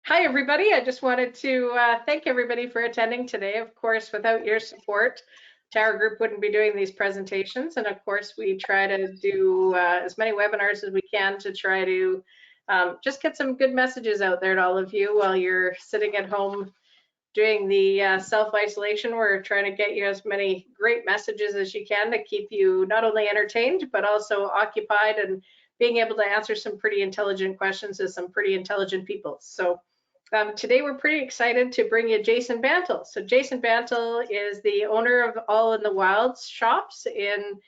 Hi, everybody. I just wanted to thank everybody for attending today. Of course, without your support, Tower Group wouldn't be doing these presentations. And of course, we try to do as many webinars as we can to try to just get some good messages out there to all of you while you're sitting at home doing the self-isolation. We're trying to get you as many great messages as you can to keep you not only entertained, but also occupied and being able to answer some pretty intelligent questions to some pretty intelligent people. So today we're pretty excited to bring you Jason Bantle. So Jason Bantle is the owner of All in the Wilds shops in,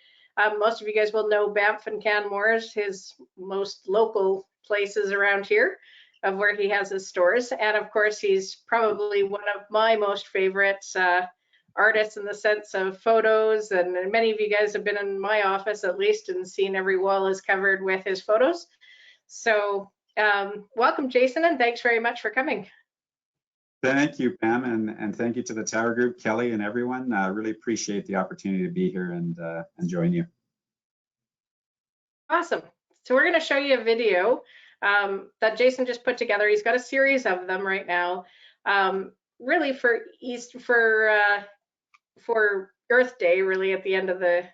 most of you guys will know Banff and Canmore's, his most local places around here of where he has his stores. And of course, he's probably one of my most favorite artists in the sense of photos. And many of you guys have been in my office at least and seen every wall is covered with his photos. So welcome, Jason, and thanks very much for coming. Thank you, Pam, and thank you to the Tower Group, Kelly, and everyone. I really appreciate the opportunity to be here and join you. Awesome. So we're going to show you a video that Jason just put together. He's got a series of them right now, really for Earth Day. Really, at the end of the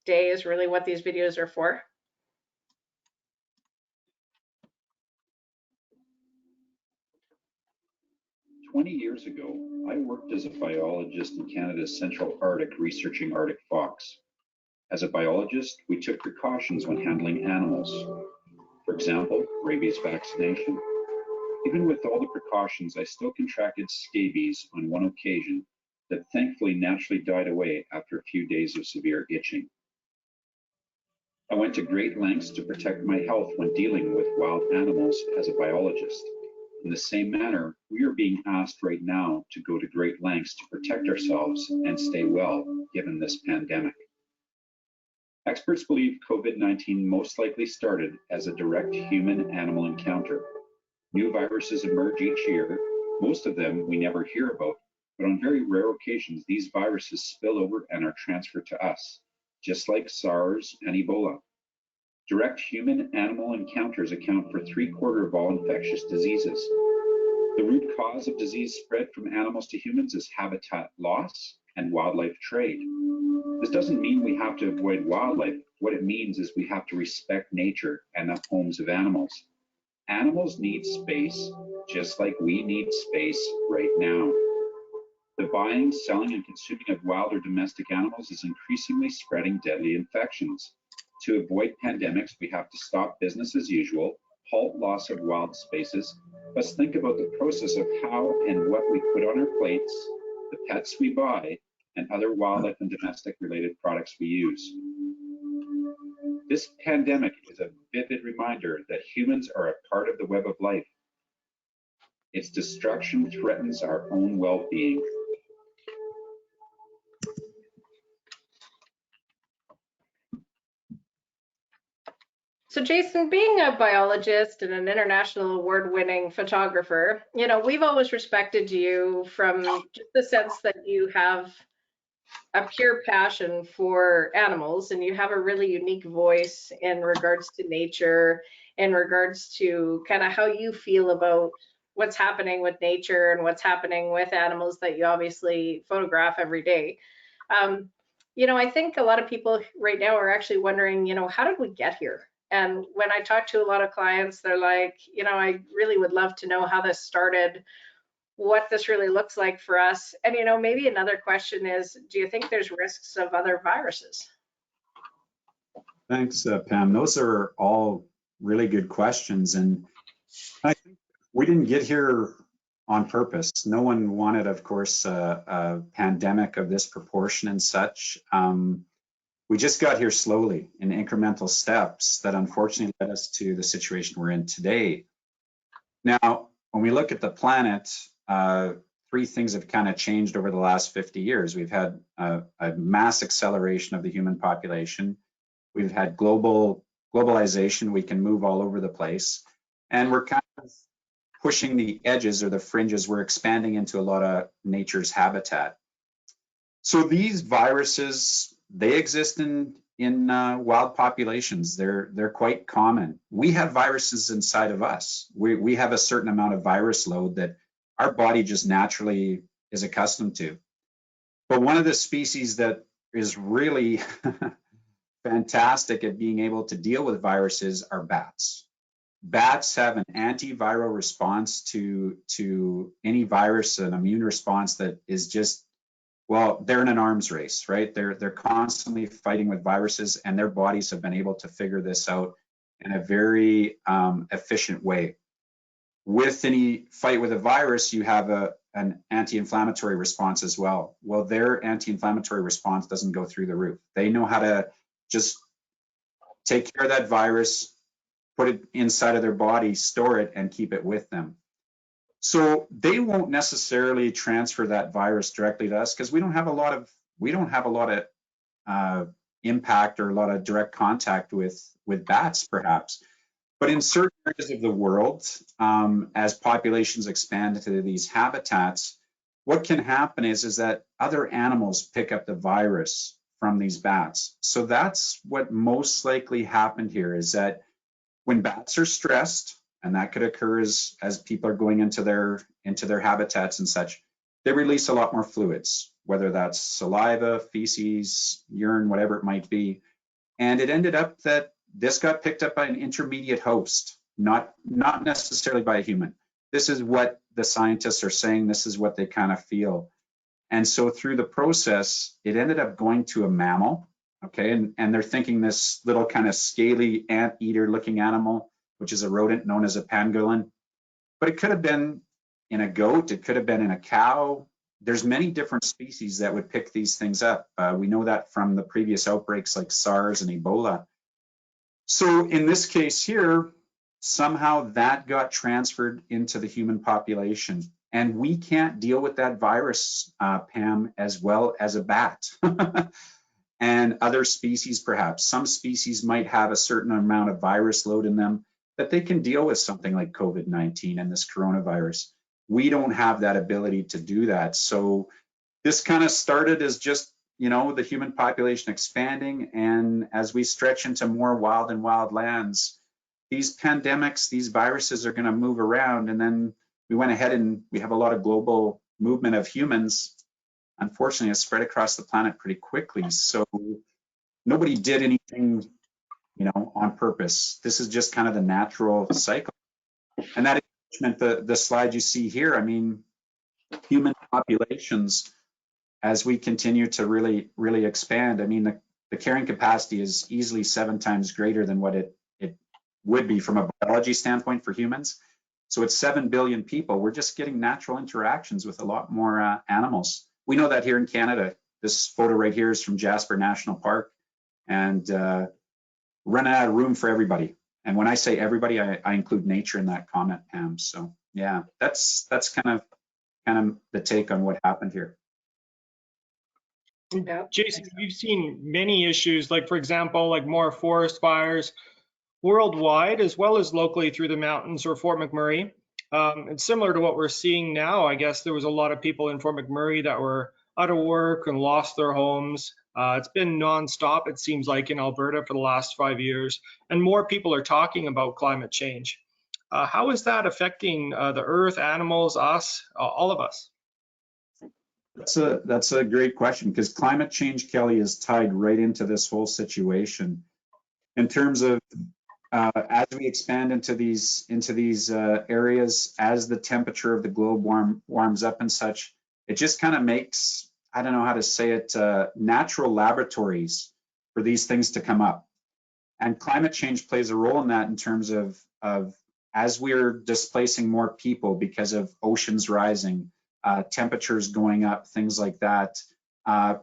day is really what these videos are for. "20 years ago, I worked as a biologist in Canada's Central Arctic researching Arctic fox. As a biologist, we took precautions when handling animals. For example, rabies vaccination. Even with all the precautions, I still contracted scabies on one occasion that thankfully naturally died away after a few days of severe itching. I went to great lengths to protect my health when dealing with wild animals as a biologist. In the same manner, we are being asked right now to go to great lengths to protect ourselves and stay well given this pandemic. Experts believe COVID-19 most likely started as a direct human-animal encounter. New viruses emerge each year, most of them we never hear about, but on very rare occasions, these viruses spill over and are transferred to us, just like SARS and Ebola. Direct human-animal encounters account for 3/4 of all infectious diseases. The root cause of disease spread from animals to humans is habitat loss and wildlife trade. This doesn't mean we have to avoid wildlife. What it means is we have to respect nature and the homes of animals. Animals need space, just like we need space right now. The buying, selling, and consuming of wild or domestic animals is increasingly spreading deadly infections. To avoid pandemics, we have to stop business as usual, halt loss of wild spaces. Let's think about the process of how and what we put on our plates, the pets we buy, and other wildlife and domestic related products we use. This pandemic is a vivid reminder that humans are a part of the web of life. Its destruction threatens our own well-being. So Jason, being a biologist and an international award-winning photographer, you know, we've always respected you from just the sense that you have a pure passion for animals and you have a really unique voice in regards to nature, in regards to kind of how you feel about what's happening with nature and what's happening with animals that you obviously photograph every day. You know, I think a lot of people right now are actually wondering, you know, how did we get here? And when I talk to a lot of clients, they're like, you know, I really would love to know how this started, what this really looks like for us. And, you know, maybe another question is, do you think there's risks of other viruses? Thanks, Pam. Those are all really good questions. And I think we didn't get here on purpose. No one wanted, of course, a pandemic of this proportion and such. We just got here slowly in incremental steps that unfortunately led us to the situation we're in today. Now, when we look at the planet, three things have kind of changed over the last 50 years. We've had a mass acceleration of the human population. We've had globalization. We can move all over the place. And we're kind of pushing the edges or the fringes. We're expanding into a lot of nature's habitat. So these viruses, they exist in wild populations. They're quite common. We have viruses inside of us. We have a certain amount of virus load that our body just naturally is accustomed to. But one of the species that is really fantastic at being able to deal with viruses are bats. Bats have an antiviral response to any virus, an immune response that is just, well, they're in an arms race, right? They're constantly fighting with viruses, and their bodies have been able to figure this out in a very efficient way. With any fight with a virus, you have an anti-inflammatory response as well. Well, their anti-inflammatory response doesn't go through the roof. They know how to just take care of that virus, put it inside of their body, store it, and keep it with them. So they won't necessarily transfer that virus directly to us because we don't have a lot of impact or a lot of direct contact with bats, perhaps. But in certain areas of the world, as populations expand into these habitats, what can happen is that other animals pick up the virus from these bats. So that's what most likely happened here, is that when bats are stressed, and that could occur as people are going into their habitats and such, they release a lot more fluids, whether that's saliva, feces, urine, whatever it might be. And it ended up that this got picked up by an intermediate host, not necessarily by a human. This is what the scientists are saying. This is what they kind of feel. And so through the process, it ended up going to a mammal, okay? And they're thinking this little kind of scaly anteater looking animal, which is a rodent known as a pangolin. But it could have been in a goat, it could have been in a cow. There's many different species that would pick these things up. We know that from the previous outbreaks like SARS and Ebola. So in this case here, somehow that got transferred into the human population. And we can't deal with that virus, Pam, as well as a bat. And other species, perhaps. Some species might have a certain amount of virus load in them that they can deal with something like COVID-19 and this coronavirus. We don't have that ability to do that. So this kind of started as just, the human population expanding. And as we stretch into more wild and wild lands, these pandemics, these viruses are going to move around. And then we went ahead and we have a lot of global movement of humans. Unfortunately, it's spread across the planet pretty quickly. So nobody did anything, on purpose. This is just kind of the natural cycle. And that meant the slide you see here, I mean, human populations, as we continue to really, really expand, I mean, the carrying capacity is easily 7 times greater than what it would be from a biology standpoint for humans. So it's 7 billion people. We're just getting natural interactions with a lot more animals. We know that here in Canada. This photo right here is from Jasper National Park, and running out of room for everybody. And when I say everybody, I include nature in that comment, Pam. So yeah, that's kind of the take on what happened here. Jason, we've seen many issues, like for example, like more forest fires worldwide, as well as locally through the mountains or Fort McMurray. It's similar to what we're seeing now. I guess there was a lot of people in Fort McMurray that were out of work and lost their homes. It's been nonstop, it seems like, in Alberta for the last 5 years, and more people are talking about climate change. How is that affecting the earth, animals, us, all of us? That's a great question, because climate change, Kelly, is tied right into this whole situation. In terms of as we expand into these areas, as the temperature of the globe warms up and such, it just kind of makes, I don't know how to say it, natural laboratories for these things to come up. And climate change plays a role in that, in terms of as we're displacing more people because of oceans rising, temperatures going up, things like that.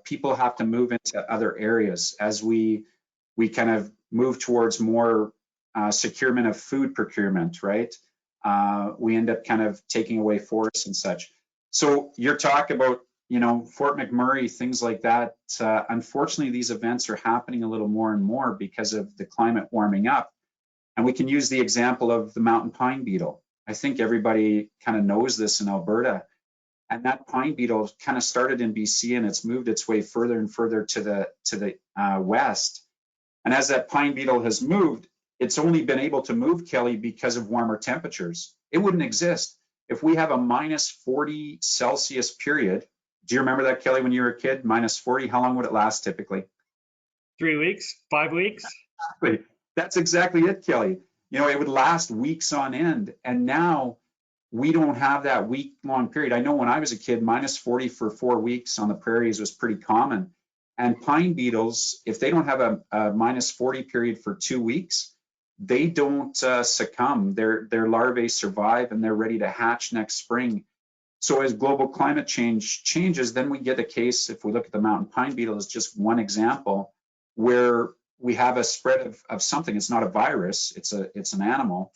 People have to move into other areas as we kind of move towards more securement of food procurement, right? We end up kind of taking away forests and such. So you're talking about, Fort McMurray, things like that. Unfortunately, these events are happening a little more and more because of the climate warming up. And we can use the example of the mountain pine beetle. I think everybody kind of knows this in Alberta. And that pine beetle kind of started in BC, and it's moved its way further and further to the west. And as that pine beetle has moved, it's only been able to move, Kelly, because of warmer temperatures. It wouldn't exist. If we have a minus 40 Celsius period, do you remember that, Kelly, when you were a kid? Minus 40, how long would it last typically? 3 weeks, 5 weeks? That's exactly it, Kelly. You know, it would last weeks on end. And now we don't have that week-long period. I know when I was a kid, minus 40 for 4 weeks on the prairies was pretty common. And pine beetles, if they don't have a minus 40 period for 2 weeks, they don't succumb. Their larvae survive and they're ready to hatch next spring. So as global climate change changes, then we get a case, if we look at the mountain pine beetle as just one example, where we have a spread of something. It's not a virus, it's an animal,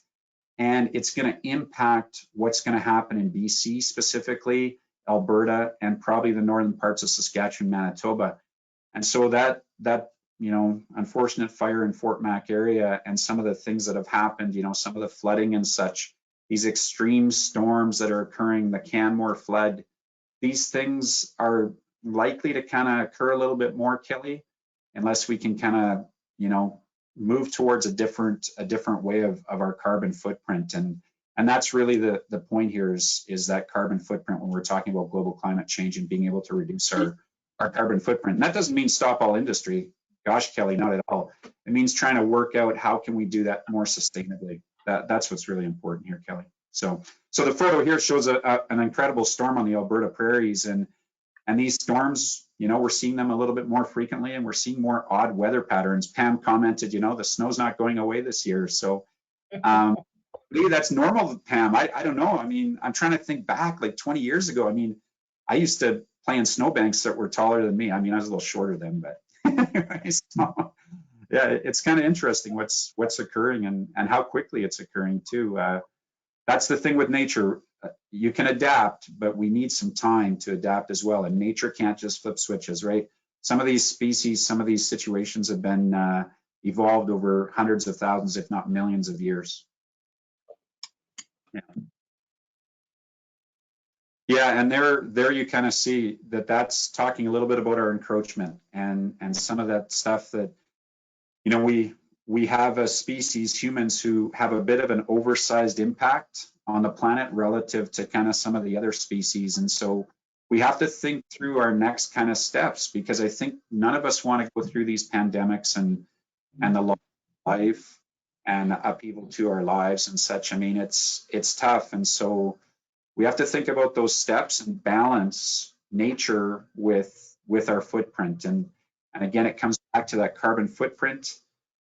and it's going to impact what's going to happen in BC specifically, Alberta, and probably the northern parts of Saskatchewan, Manitoba. And so that you know, unfortunate fire in Fort Mac area and some of the things that have happened, you know, some of the flooding and such, these extreme storms that are occurring, the Canmore flood, these things are likely to kind of occur a little bit more, Kelly, unless we can kind of, you know, move towards a different way of our carbon footprint. And that's really the point here is that carbon footprint when we're talking about global climate change and being able to reduce our carbon footprint. And that doesn't mean stop all industry. Gosh, Kelly, not at all. It means trying to work out how can we do that more sustainably. That's what's really important here, Kelly. So the photo here shows an incredible storm on the Alberta prairies, and these storms, you know, we're seeing them a little bit more frequently, and we're seeing more odd weather patterns. Pam commented, you know, the snow's not going away this year. So maybe that's normal, Pam. I don't know. I mean, I'm trying to think back like 20 years ago. I mean, I used to play in snowbanks that were taller than me. I mean, I was a little shorter then, but anyways, so, yeah, it's kind of interesting what's occurring and how quickly it's occurring too. That's the thing with nature. You can adapt, but we need some time to adapt as well. And nature can't just flip switches, right? Some of these species, some of these situations have been evolved over hundreds of thousands, if not millions of years. Yeah. Yeah, and there you kind of see that's talking a little bit about our encroachment and some of that stuff that, you know, we have a species, humans, who have a bit of an oversized impact on the planet relative to kind of some of the other species. And so we have to think through our next kind of steps, because I think none of us want to go through these pandemics and the loss of life and upheaval to our lives and such. I mean, it's tough. And so we have to think about those steps and balance nature with our footprint. And again, it comes back to that carbon footprint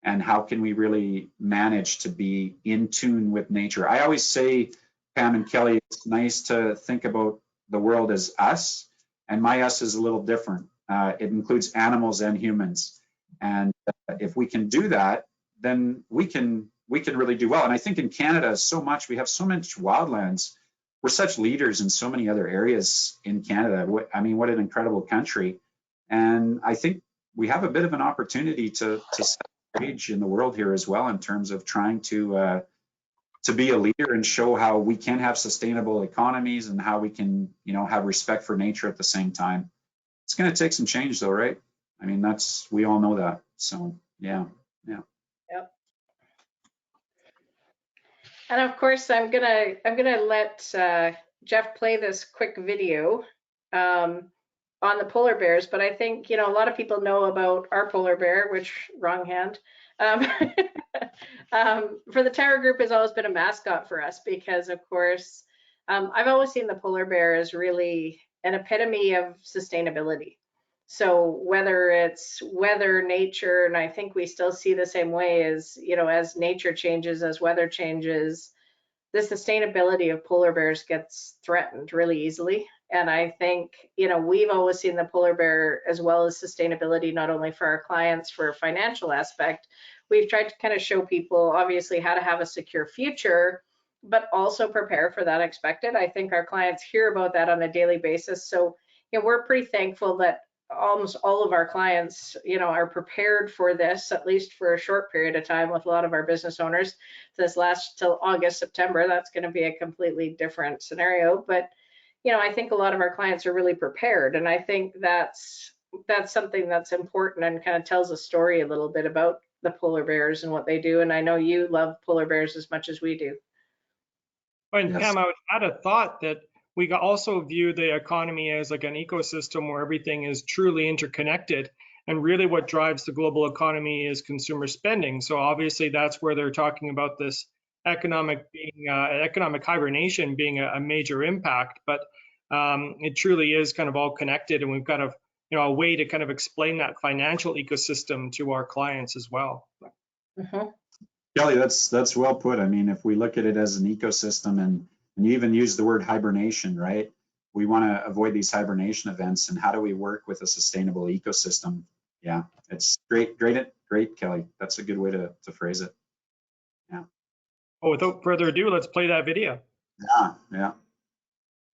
and how can we really manage to be in tune with nature. I always say, Pam and Kelly, it's nice to think about the world as us, and my us is a little different. It includes animals and humans. And if we can do that, then we can really do well. And I think in Canada, we have so much wildlands. We're such leaders in so many other areas in Canada. I mean, what an incredible country. And I think we have a bit of an opportunity to set the stage in the world here as well, in terms of trying to be a leader and show how we can have sustainable economies and how we can, you know, have respect for nature at the same time. It's going to take some change though, right? I mean, we all know that. So yeah. Yep. And of course, I'm gonna let Jeff play this quick video on the polar bears. But I think, you know, a lot of people know about our polar bear, which wrong hand. For the Tower Group has always been a mascot for us because, of course, I've always seen the polar bear as really an epitome of sustainability. So whether it's weather, nature, and I think we still see the same way as, you know, as nature changes, as weather changes, the sustainability of polar bears gets threatened really easily. And I think, you know, we've always seen the polar bear as well as sustainability, not only for our clients for a financial aspect. We've tried to kind of show people obviously how to have a secure future, but also prepare for that expected. I think our clients hear about that on a daily basis. So, you know, we're pretty thankful that almost all of our clients, you know, are prepared for this, at least for a short period of time. With a lot of our business owners, this lasts till August, September. That's going to be a completely different scenario. But, you know, I think a lot of our clients are really prepared. And I think that's something that's important and kind of tells a story a little bit about the polar bears and what they do. And I know you love polar bears as much as we do. And Yes. Pam, I would add a thought that we also view the economy as like an ecosystem where everything is truly interconnected. And really what drives the global economy is consumer spending. So obviously that's where they're talking about this economic hibernation being a major impact. But it truly is kind of all connected, and we've got a way to kind of explain that financial ecosystem to our clients as well. Mm-hmm. Kelly, that's well put. I mean, if we look at it as an ecosystem, and you even use the word hibernation, right? We want to avoid these hibernation events, and how do we work with a sustainable ecosystem? Yeah, it's great, Kelly. That's a good way to phrase it. Yeah. Oh, without further ado, let's play that video. Yeah.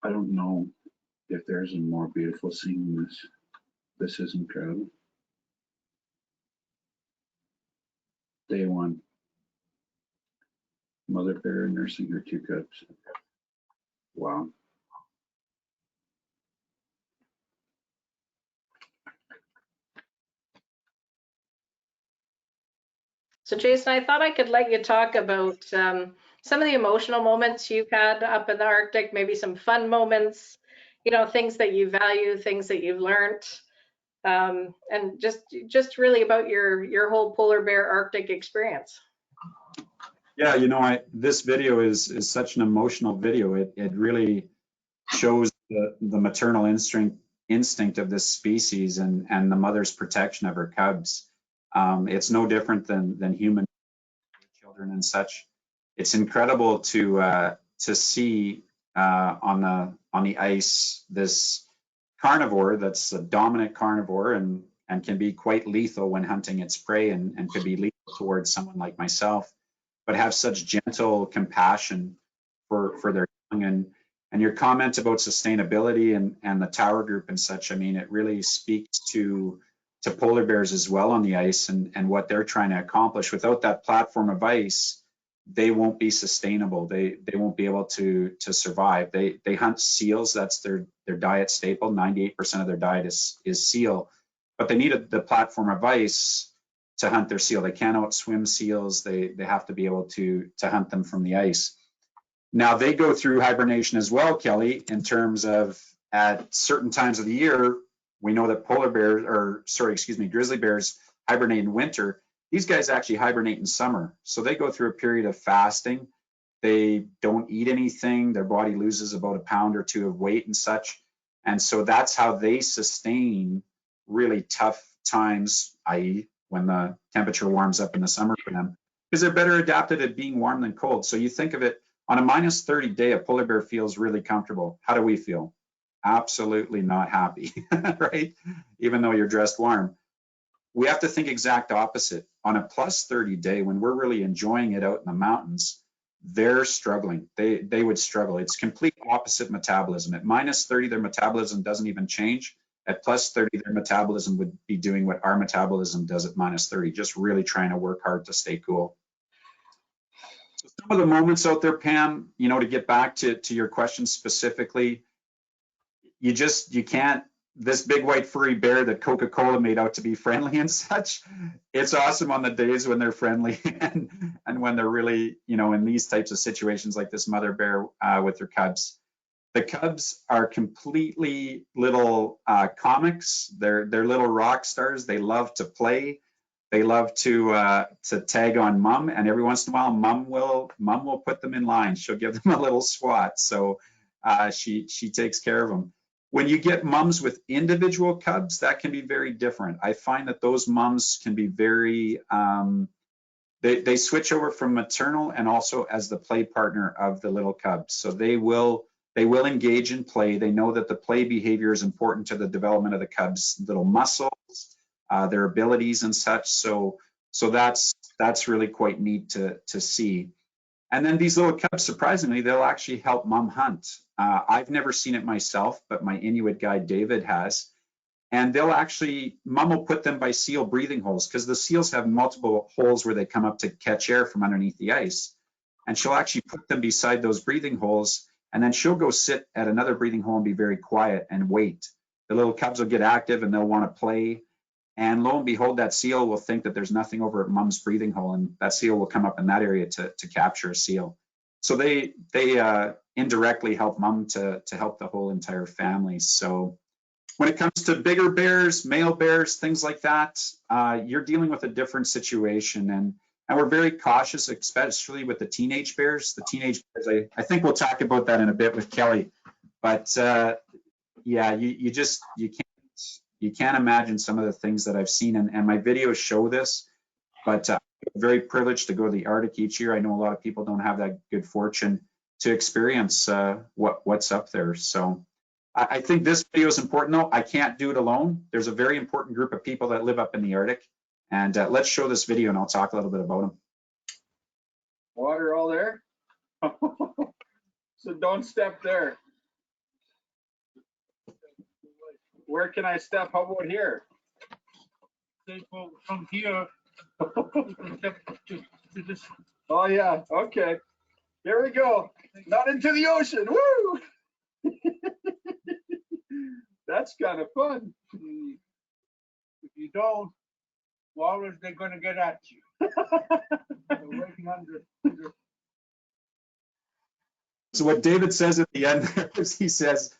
I don't know if there's a more beautiful scene than this. This is incredible. Day one. Mother bear nursing her 2 cubs. Wow. So Jason, I thought I could let you talk about some of the emotional moments you've had up in the Arctic, maybe some fun moments, things that you value, things that you've learned, and just really about your whole polar bear Arctic experience. Yeah, this video is such an emotional video. It really shows the maternal instinct of this species and the mother's protection of her cubs. It's no different than human children and such. It's incredible to see on the ice this carnivore that's a dominant carnivore and can be quite lethal when hunting its prey and could be lethal towards someone like myself, but have such gentle compassion for their young. And your comment about sustainability and the tower group and such, I mean, it really speaks to polar bears as well on the ice and what they're trying to accomplish. Without that platform of ice, they won't be sustainable. They won't be able to survive. They hunt seals. That's their diet staple. 98% of their diet is seal, but they need the platform of ice to hunt their seal. They can't outswim seals. They have to be able to hunt them from the ice. Now they go through hibernation as well, Kelly, in terms of at certain times of the year, we know that grizzly bears hibernate in winter. These guys actually hibernate in summer. So they go through a period of fasting. They don't eat anything. Their body loses about 1 pound or 2 of weight and such. And so that's how they sustain really tough times, i.e. when the temperature warms up in the summer for them, because they're better adapted at being warm than cold. So you think of it, on a -30 day, a polar bear feels really comfortable. How do we feel? Absolutely not happy, right? Even though you're dressed warm. We have to think exact opposite. On a +30 day, when we're really enjoying it out in the mountains, they're struggling. They would struggle. It's complete opposite metabolism. At -30, their metabolism doesn't even change. At +30, their metabolism would be doing what our metabolism does at -30, just really trying to work hard to stay cool. So some of the moments out there, Pam, to get back to your question specifically, you can't, this big white furry bear that Coca-Cola made out to be friendly and such, it's awesome on the days when they're friendly and when they're really, in these types of situations like this mother bear with their cubs. The cubs are completely little comics. They're little rock stars. They love to play. They love to tag on mom, and every once in a while, mom will put them in line. She'll give them a little swat. So she takes care of them. When you get mums with individual cubs, that can be very different. I find that those mums can be very, they switch over from maternal and also as the play partner of the little cubs. So they will engage in play. They know that the play behavior is important to the development of the cubs' little muscles, their abilities and such. So that's really quite neat to see. And then these little cubs, surprisingly, they'll actually help mom hunt. I've never seen it myself, but my Inuit guide, David, has. And mom will put them by seal breathing holes, because the seals have multiple holes where they come up to catch air from underneath the ice. And she'll actually put them beside those breathing holes, and then she'll go sit at another breathing hole and be very quiet and wait. The little cubs will get active and they'll want to play. And lo and behold, that seal will think that there's nothing over at mom's breathing hole, and that seal will come up in that area to capture a seal. So they indirectly help mom to help the whole entire family. So when it comes to bigger bears, male bears, things like that, you're dealing with a different situation, and we're very cautious, especially with the teenage bears. The teenage bears, I think we'll talk about that in a bit with Kelly, but yeah, you can't imagine some of the things that I've seen, and my videos show this. But I'm very privileged to go to the Arctic each year. I know a lot of people don't have that good fortune to experience what's up there. So I think this video is important, though. I can't do it alone. There's a very important group of people that live up in the Arctic. And let's show this video, and I'll talk a little bit about them. Water all there? So don't step there. Where can I step? How about here? From here, you can step to this. Oh, yeah. Okay. Here we go. Not into the ocean. Woo! That's kind of fun. If you don't, walrus, they're going to get at you. They're waiting under. So what David says at the end there is he says,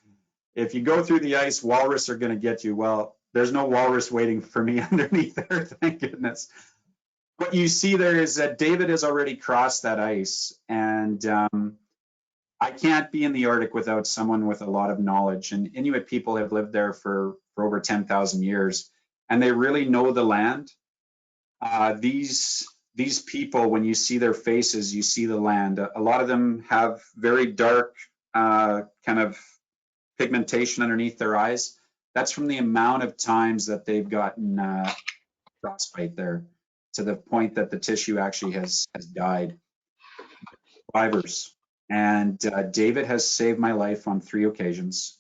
if you go through the ice, walrus are going to get you. Well, there's no walrus waiting for me underneath there, thank goodness. What you see there is that David has already crossed that ice, and I can't be in the Arctic without someone with a lot of knowledge. And Inuit people have lived there for over 10,000 years, and they really know the land. These people, when you see their faces, you see the land. A lot of them have very dark kind of pigmentation underneath their eyes. That's from the amount of times that they've gotten frostbite there, to the point that the tissue actually has died. Survivors. And David has saved my life on 3 occasions.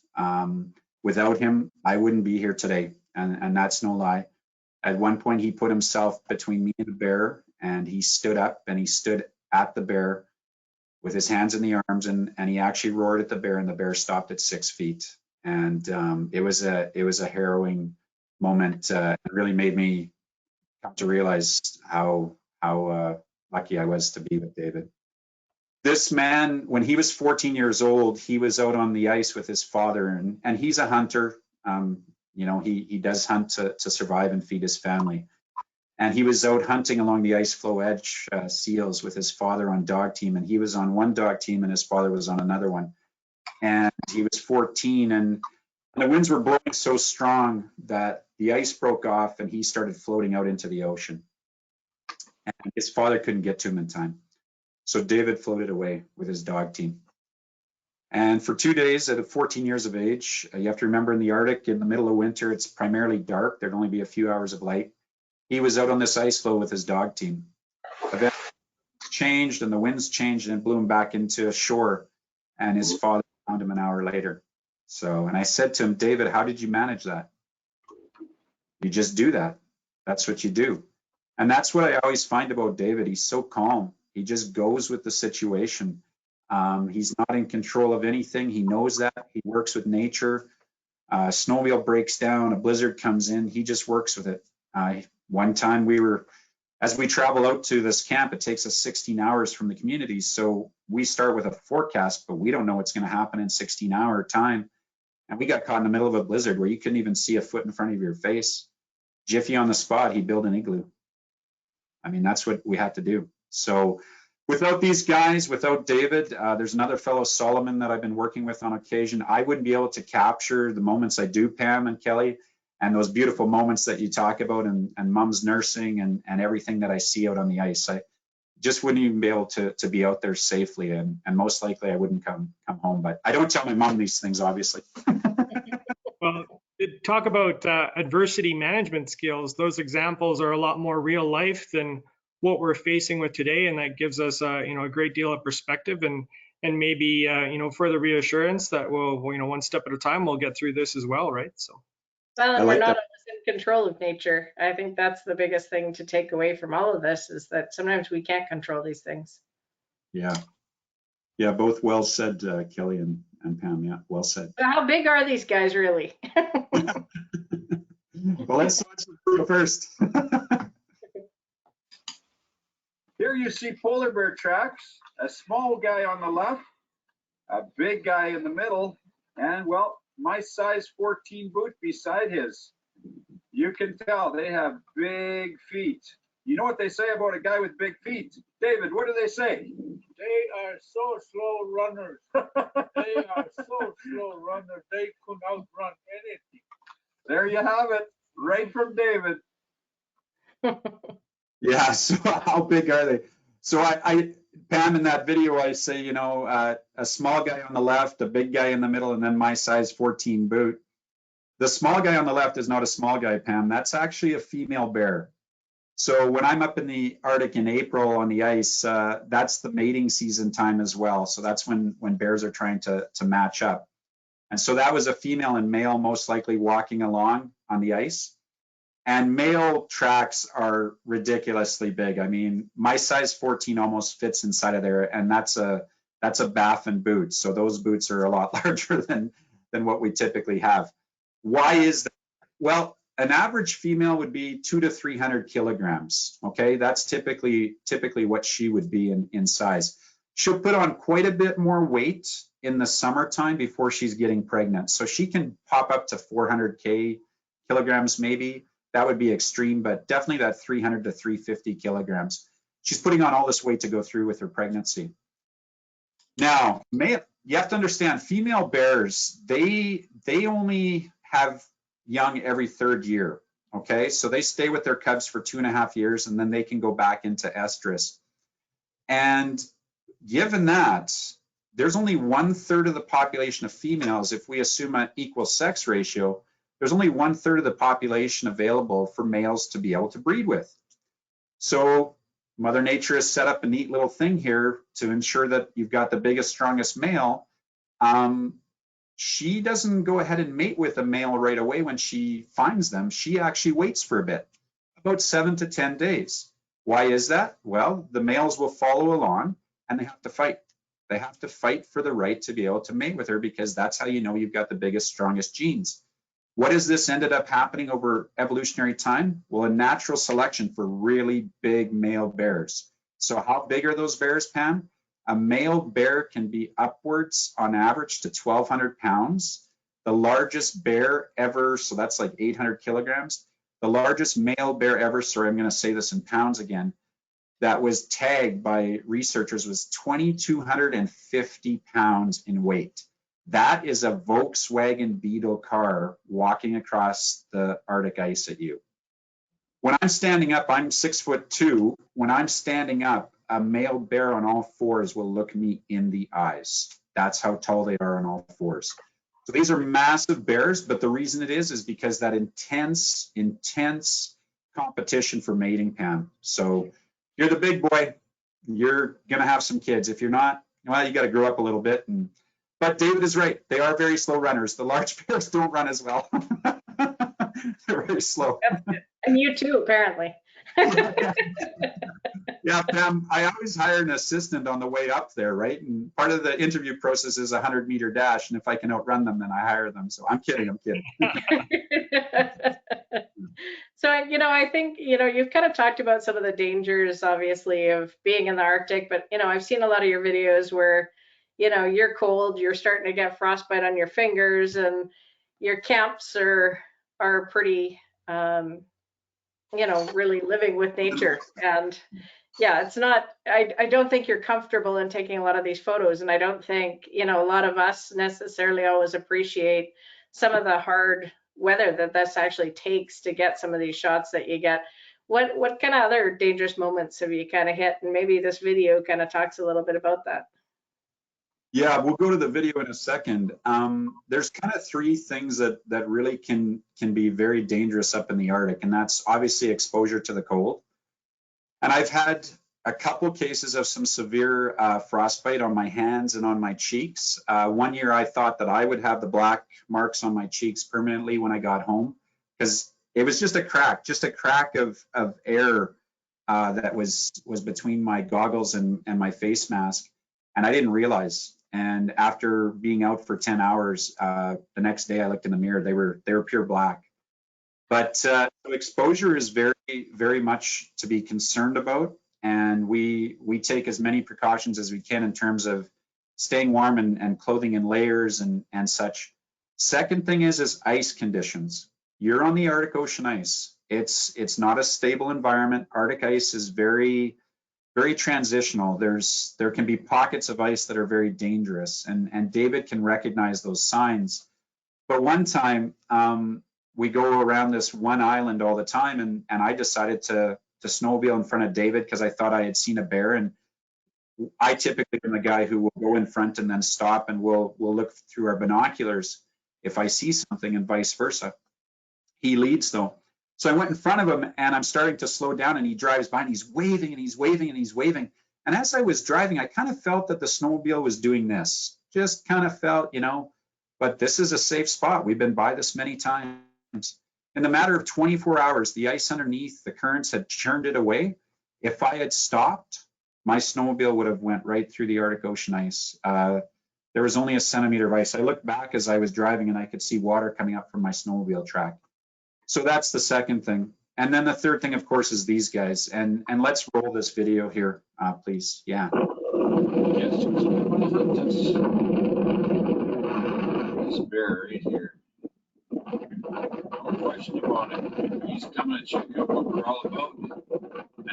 Without him, I wouldn't be here today, and that's no lie. At one point, he put himself between me and the bear, and he stood up and he stood at the bear with his hands in the arms, and he actually roared at the bear, and the bear stopped at 6 feet. And it was a harrowing moment. It really made me come to realize how lucky I was to be with David. This man, when he was 14 years old, he was out on the ice with his father, and he's a hunter. You know, he does hunt to survive and feed his family. And he was out hunting along the ice floe edge seals with his father on dog team, and he was on one dog team and his father was on another one. And he was 14, and the winds were blowing so strong that the ice broke off and he started floating out into the ocean. And his father couldn't get to him in time. So David floated away with his dog team. And for 2 days, at 14 years of age, you have to remember, in the Arctic, in the middle of winter, it's primarily dark. There'd only be a few hours of light. He was out on this ice floe with his dog team. Events changed and the winds changed and blew him back into shore, and his father found him an hour later. So, and I said to him, David, how did you manage that? You just do that. That's what you do. And that's what I always find about David. He's so calm. He just goes with the situation. He's not in control of anything. He knows that. He works with nature. Snowmobile breaks down, a blizzard comes in, he just works with it. One time as we travel out to this camp, it takes us 16 hours from the community. So we start with a forecast, but we don't know what's going to happen in 16-hour time. And we got caught in the middle of a blizzard where you couldn't even see a foot in front of your face. Jiffy on the spot, he built an igloo. I mean, that's what we had to do. So without these guys, without David, there's another fellow, Solomon, that I've been working with on occasion. I wouldn't be able to capture the moments I do, Pam and Kelly, and those beautiful moments that you talk about, and mom's nursing and everything that I see out on the ice. I just wouldn't even be able to be out there safely, and most likely I wouldn't come home. But I don't tell my mom these things, obviously. Well, talk about adversity management skills. Those examples are a lot more real life than what we're facing with today, and that gives us a great deal of perspective and maybe further reassurance that we'll one step at a time we'll get through this as well, right? So. Well, and we're not always in control of nature. I think that's the biggest thing to take away from all of this, is that sometimes we can't control these things. Yeah, both well said, Kelly and Pam. Yeah, well said. But how big are these guys really? Well, let's watch the video first. Here you see polar bear tracks, a small guy on the left, a big guy in the middle, and well, my size 14 boot beside his. You can tell they have big feet. You know what they say about a guy with big feet? David, what do they say? They are so slow runners. They are so slow runners. They could outrun anything. There you have it, right from David. Yeah, so how big are they? So Pam, in that video, I say, you know, a small guy on the left, a big guy in the middle, and then my size 14 boot. The small guy on the left is not a small guy, Pam. That's actually a female bear. So when I'm up in the Arctic in April on the ice, that's the mating season time as well. So that's when bears are trying to match up. And so that was a female and male most likely walking along on the ice. And male tracks are ridiculously big. I mean, my size 14 almost fits inside of there, and that's a Baffin boot. So those boots are a lot larger than what we typically have. Why is that? Well, an average female would be 200 to 300 kilograms. Okay, that's typically what she would be in size. She'll put on quite a bit more weight in the summertime before she's getting pregnant. So she can pop up to 400 kilograms maybe. That would be extreme, but definitely that 300 to 350 kilograms. She's putting on all this weight to go through with her pregnancy. Now, you have to understand, female bears, they only have young every 3rd year. Okay, so they stay with their cubs for 2.5 years, and then they can go back into estrus. And given that, there's only 1/3 of the population of females, if we assume an equal sex ratio, there's only 1/3 of the population available for males to be able to breed with. So Mother Nature has set up a neat little thing here to ensure that you've got the biggest, strongest male. She doesn't go ahead and mate with a male right away when she finds them. She actually waits for a bit, about 7 to 10 days. Why is that? Well, the males will follow along and they have to fight. They have to fight for the right to be able to mate with her, because that's how you know you've got the biggest, strongest genes. What has this ended up happening over evolutionary time? Well, a natural selection for really big male bears. So how big are those bears, Pam? A male bear can be upwards on average to 1,200 pounds. The largest bear ever, so that's like 800 kilograms. The largest male bear ever, sorry, I'm going to say this in pounds again, that was tagged by researchers was 2,250 pounds in weight. That is a Volkswagen Beetle car walking across the Arctic ice at you. When I'm standing up, I'm 6'2". When I'm standing up, a male bear on all fours will look me in the eyes. That's how tall they are on all fours. So these are massive bears, but the reason it is because that intense competition for mating, Pam. So you're the big boy, you're gonna have some kids. If you're not, well, you gotta grow up a little bit. But David is right. They are very slow runners. The large bears don't run as well. They're very slow. And you too, apparently. Yeah, Pam, I always hire an assistant on the way up there, right? And part of the interview process is a 100-meter dash. And if I can outrun them, then I hire them. So I'm kidding. So, I think, you've kind of talked about some of the dangers, obviously, of being in the Arctic, but, I've seen a lot of your videos where, you're cold, you're starting to get frostbite on your fingers, and your camps are pretty, really living with nature. And yeah, it's not, I don't think you're comfortable in taking a lot of these photos. And I don't think, a lot of us necessarily always appreciate some of the hard weather that this actually takes to get some of these shots that you get. What kind of other dangerous moments have you kind of hit? And maybe this video kind of talks a little bit about that. Yeah, we'll go to the video in a second. There's kind of 3 things that really can be very dangerous up in the Arctic, and that's obviously exposure to the cold. And I've had a couple cases of some severe frostbite on my hands and on my cheeks. One year I thought that I would have the black marks on my cheeks permanently when I got home, because it was just a crack of air that was between my goggles and my face mask, and I didn't realize. And after being out for 10 hours, the next day I looked in the mirror, they were pure black. But so exposure is very, very much to be concerned about. And we take as many precautions as we can in terms of staying warm and clothing in layers and such. Second thing is ice conditions. You're on the Arctic Ocean ice. It's not a stable environment. Arctic ice is very, very transitional. There can be pockets of ice that are very dangerous, and David can recognize those signs. But one time, we go around this one island all the time, and I decided to snowmobile in front of David because I thought I had seen a bear. And I typically am the guy who will go in front and then stop, and we'll look through our binoculars if I see something, and vice versa. He leads though. So I went in front of him, and I'm starting to slow down, and he drives by, and he's waving and he's waving and he's waving. And as I was driving, I kind of felt that the snowmobile was doing this. Just kind of felt, you know, but this is a safe spot. We've been by this many times. In the matter of 24 hours, the ice underneath, the currents had churned it away. If I had stopped, my snowmobile would have went right through the Arctic Ocean ice. There was only a centimeter of ice. I looked back as I was driving, and I could see water coming up from my snowmobile track. So that's the second thing. And then the third thing, of course, is these guys. And let's roll this video here, please. Yeah. Yes, this bear right here. No question about it. He's coming to check out what we're all about, and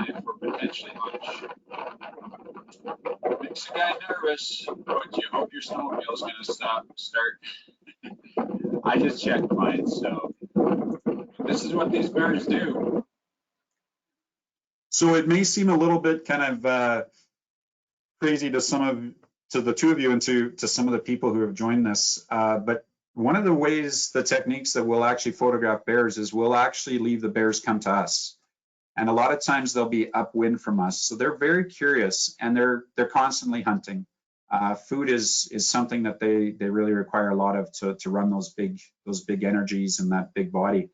if we're potentially lunch. Makes the guy nervous, but you hope your snowmobile's going to start. I just checked mine, so this is what these bears do. So it may seem a little bit kind of crazy to the two of you and to some of the people who have joined this, but one of the ways, the techniques that we'll actually photograph bears is we'll actually leave the bears come to us. And a lot of times they'll be upwind from us. So they're very curious, and they're constantly hunting. Food is something that they really require a lot of to run those big energies and that big body.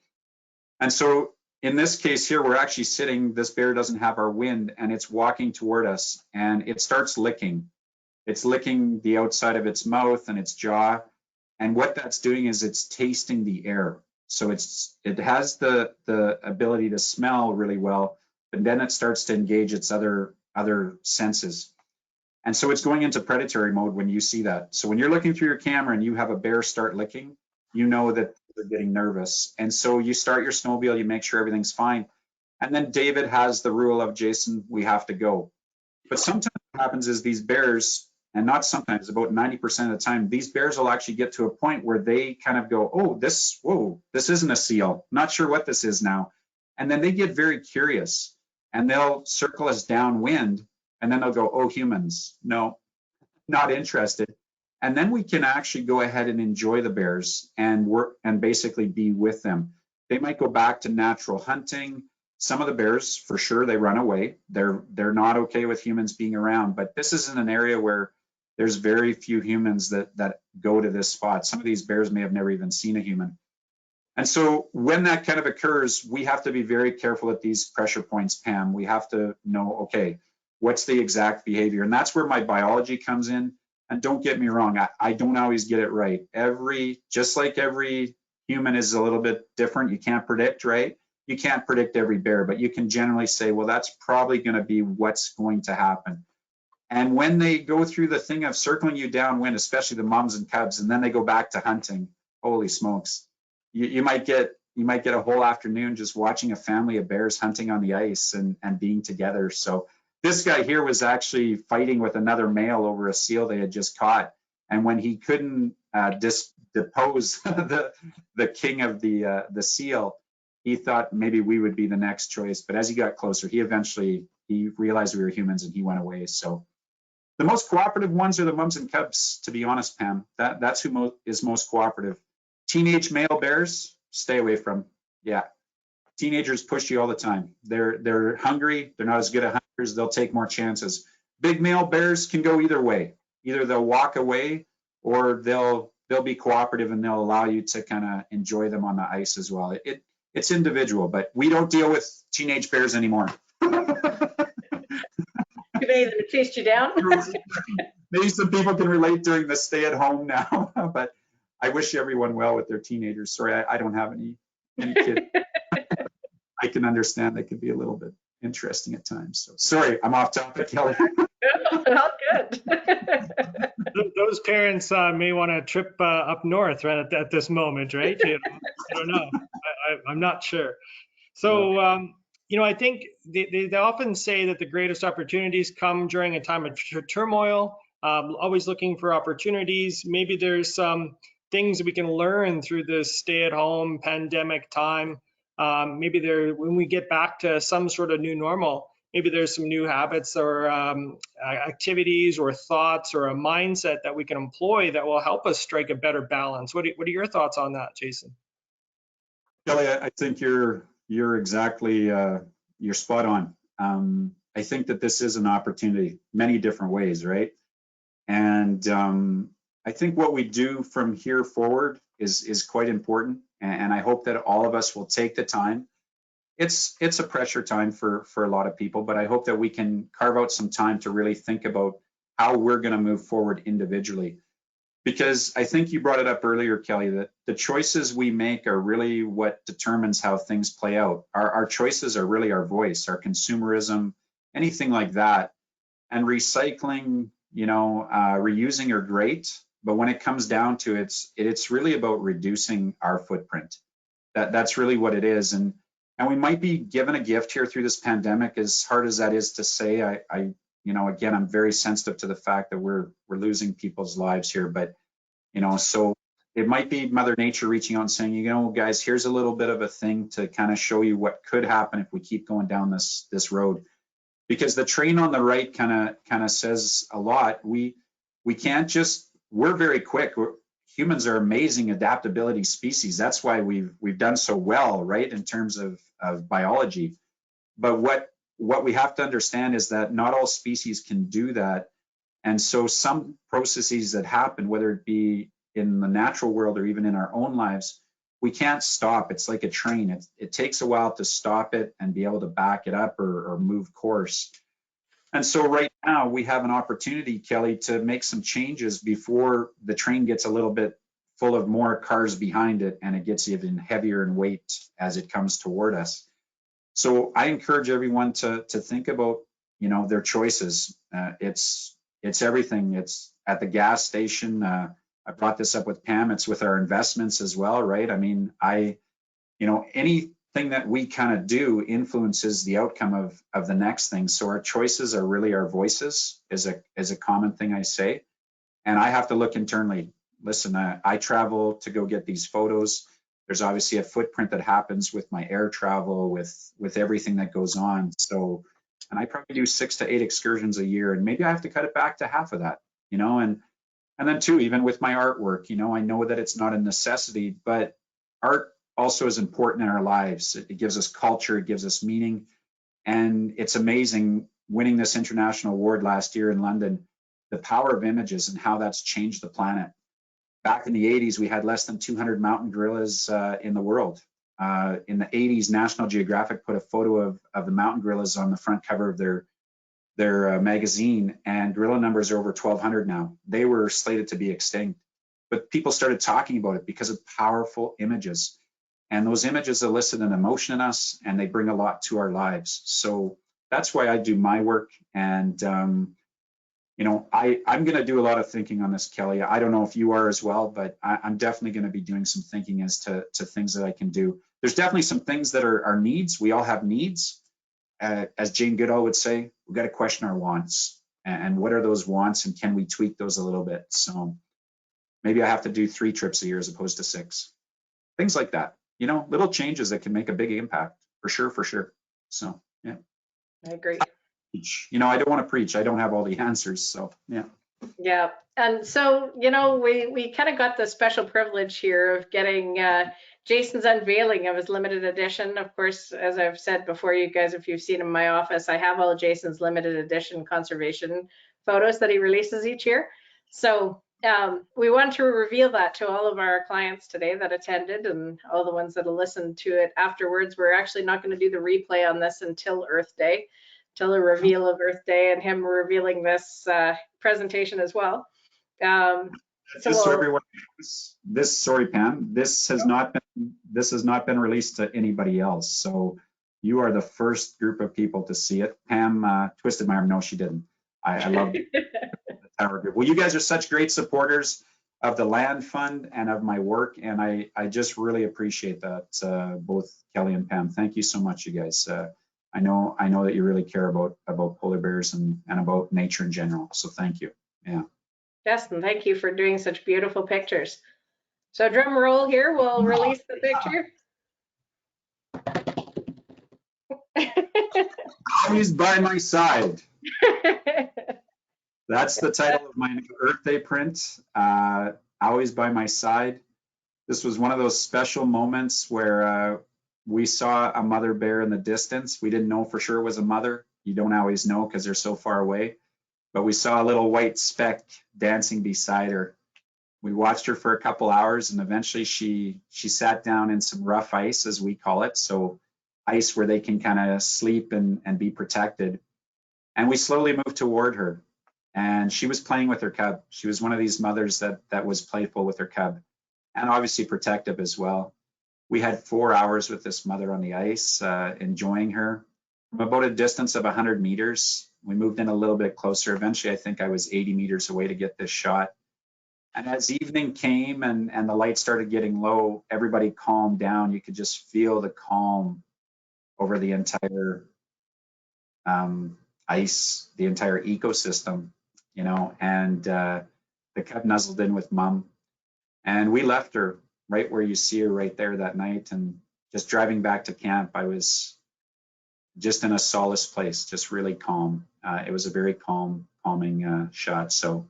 And so in this case here, we're actually sitting, this bear doesn't have our wind, and it's walking toward us, and it starts licking. It's licking the outside of its mouth and its jaw. And what that's doing is it's tasting the air. So it has the ability to smell really well, but then it starts to engage its other senses. And so it's going into predatory mode when you see that. So when you're looking through your camera and you have a bear start licking, you know that they're getting nervous. And so you start your snowmobile, you make sure everything's fine. And then David has the rule of, Jason, we have to go. But sometimes what happens is these bears, and not sometimes, about 90% of the time, these bears will actually get to a point where they kind of go, oh, this isn't a seal. Not sure what this is now. And then they get very curious, and they'll circle us downwind, and then they'll go, oh, humans, no, not interested. And then we can actually go ahead and enjoy the bears and work and basically be with them. They might go back to natural hunting. Some of the bears, for sure, they run away. They're not okay with humans being around, but this isn't an area where there's very few humans that go to this spot. Some of these bears may have never even seen a human. And so when that kind of occurs, we have to be very careful at these pressure points, Pam. We have to know, okay, what's the exact behavior? And that's where my biology comes in. And don't get me wrong, I don't always get it right. Just like every human is a little bit different, you can't predict, right? You can't predict every bear, but you can generally say, well, that's probably going to be what's going to happen. And when they go through the thing of circling you downwind, especially the moms and cubs, and then they go back to hunting, holy smokes, you might get a whole afternoon just watching a family of bears hunting on the ice and being together. So this guy here was actually fighting with another male over a seal they had just caught. And when he couldn't depose the king of the seal, he thought maybe we would be the next choice. But as he got closer, he realized we were humans, and he went away. So the most cooperative ones are the mums and cubs, to be honest, Pam. That's who is most cooperative. Teenage male bears, stay away from. Yeah, teenagers push you all the time. They're hungry. They're not as good at hunters. They'll take more chances. Big male bears can go either way. Either they'll walk away, or they'll be cooperative, and they'll allow you to kind of enjoy them on the ice as well. It's individual, but we don't deal with teenage bears anymore. Do they chase you down? Maybe some people can relate during the stay at home now, but I wish everyone well with their teenagers. Sorry, I don't have any kids. I can understand that could be a little bit interesting at times. So sorry, I'm off topic, Kelly. All good. Those parents may want to trip up north right at this moment, right? You know, I don't know. I'm not sure. So, you know, I think they often say that the greatest opportunities come during a time of turmoil, always looking for opportunities. Maybe there's some things that we can learn through this stay-at-home pandemic time. Maybe when we get back to some sort of new normal, maybe there's some new habits or activities or thoughts or a mindset that we can employ that will help us strike a better balance. What are your thoughts on that, Jason? Kelly, I think you're exactly you're spot on. I think that this is an opportunity, many different ways, right? And I think what we do from here forward is quite important, and I hope that all of us will take the time. It's a pressure time for a lot of people, but I hope that we can carve out some time to really think about how we're going to move forward individually. Because I think you brought it up earlier, Kelly, that the choices we make are really what determines how things play out. Our choices are really our voice, our consumerism, anything like that. And recycling, you know, reusing are great, but when it comes down to it, it's really about reducing our footprint. That's really what it is. And we might be given a gift here through this pandemic, as hard as that is to say. I you know, again, I'm very sensitive to the fact that we're losing people's lives here, but you know, so it might be Mother Nature reaching out and saying, you know, guys, here's a little bit of a thing to kind of show you what could happen if we keep going down this road. Because the train on the right kind of says a lot. We can't just, we're very quick. Humans are amazing adaptability species. That's why we've done so well, right, in terms of biology. But what we have to understand is that not all species can do that. And so some processes that happen, whether it be in the natural world or even in our own lives, we can't stop. It's like a train. It takes a while to stop it and be able to back it up or move course. And so right now we have an opportunity, Kelly, to make some changes before the train gets a little bit full of more cars behind it and it gets even heavier in weight as it comes toward us. So I encourage everyone to think about, you know, their choices. It's everything. It's at the gas station. I brought this up with Pam. It's with our investments as well, right? I mean, you know, anything that we kind of do influences the outcome of the next thing. So our choices are really our voices, is a common thing I say. And I have to look internally. Listen, I travel to go get these photos. There's obviously a footprint that happens with my air travel, with everything that goes on. So, and I probably do 6 to 8 excursions a year, and maybe I have to cut it back to half of that, you know. And then too, even with my artwork, you know, I know that it's not a necessity, but art also is important in our lives. It gives us culture, it gives us meaning, and it's amazing winning this international award last year in London, the power of images and how that's changed the planet. Back in the 80s, we had less than 200 mountain gorillas in the world. In the 80s, National Geographic put a photo of the mountain gorillas on the front cover of their magazine, and gorilla numbers are over 1,200 now. They were slated to be extinct, but people started talking about it because of powerful images. And those images elicit an emotion in us, and they bring a lot to our lives. So that's why I do my work. And you know, I'm going to do a lot of thinking on this, Kelly. I don't know if you are as well, but I'm definitely going to be doing some thinking as to things that I can do. There's definitely some things that are needs. We all have needs. As Jane Goodall would say, we've got to question our wants. And what are those wants, and can we tweak those a little bit? So maybe I have to do 3 trips a year as opposed to 6. Things like that. You know, little changes that can make a big impact, for sure, for sure. So, yeah. I agree. You know, I don't want to preach. I don't have all the answers. So, yeah. Yeah. And so, you know, we kind of got the special privilege here of getting Jason's unveiling of his limited edition. Of course, as I've said before, you guys, if you've seen in my office, I have all of Jason's limited edition conservation photos that he releases each year. So we want to reveal that to all of our clients today that attended and all the ones that will listen to it afterwards. We're actually not going to do the replay on this until Earth Day, till the reveal of Earth Day and him revealing this presentation as well. Just so everyone knows, sorry, Pam, this has not been released to anybody else. So You are the first group of people to see it. Pam twisted my arm. No, she didn't. I love the Tower Group. Well, you guys are such great supporters of the Land Fund and of my work, and I just really appreciate that, both Kelly and Pam. Thank you so much, you guys. I know that you really care about polar bears and about nature in general. So thank you. Yeah. Justin, thank you for doing such beautiful pictures. So drum roll here, we'll release the picture. Always by my side. That's the title of my Earth Day print. Always by my side. This was one of those special moments where we saw a mother bear in the distance. We didn't know for sure it was a mother. You don't always know because they're so far away. But we saw a little white speck dancing beside her. We watched her for a couple hours, and eventually she sat down in some rough ice, as we call it. So ice where they can kind of sleep and be protected. And we slowly moved toward her. And she was playing with her cub. She was one of these mothers that was playful with her cub, and obviously protective as well. We had 4 hours with this mother on the ice, enjoying her from about a distance of 100 meters. We moved in a little bit closer. Eventually, I think I was 80 meters away to get this shot. And as evening came and the light started getting low, everybody calmed down. You could just feel the calm over the entire ice, the entire ecosystem, you know, and the cub nuzzled in with mom. And we left her right where you see her right there that night. And just driving back to camp, I was just in a solace place, just really calm. It was a very calming shot. So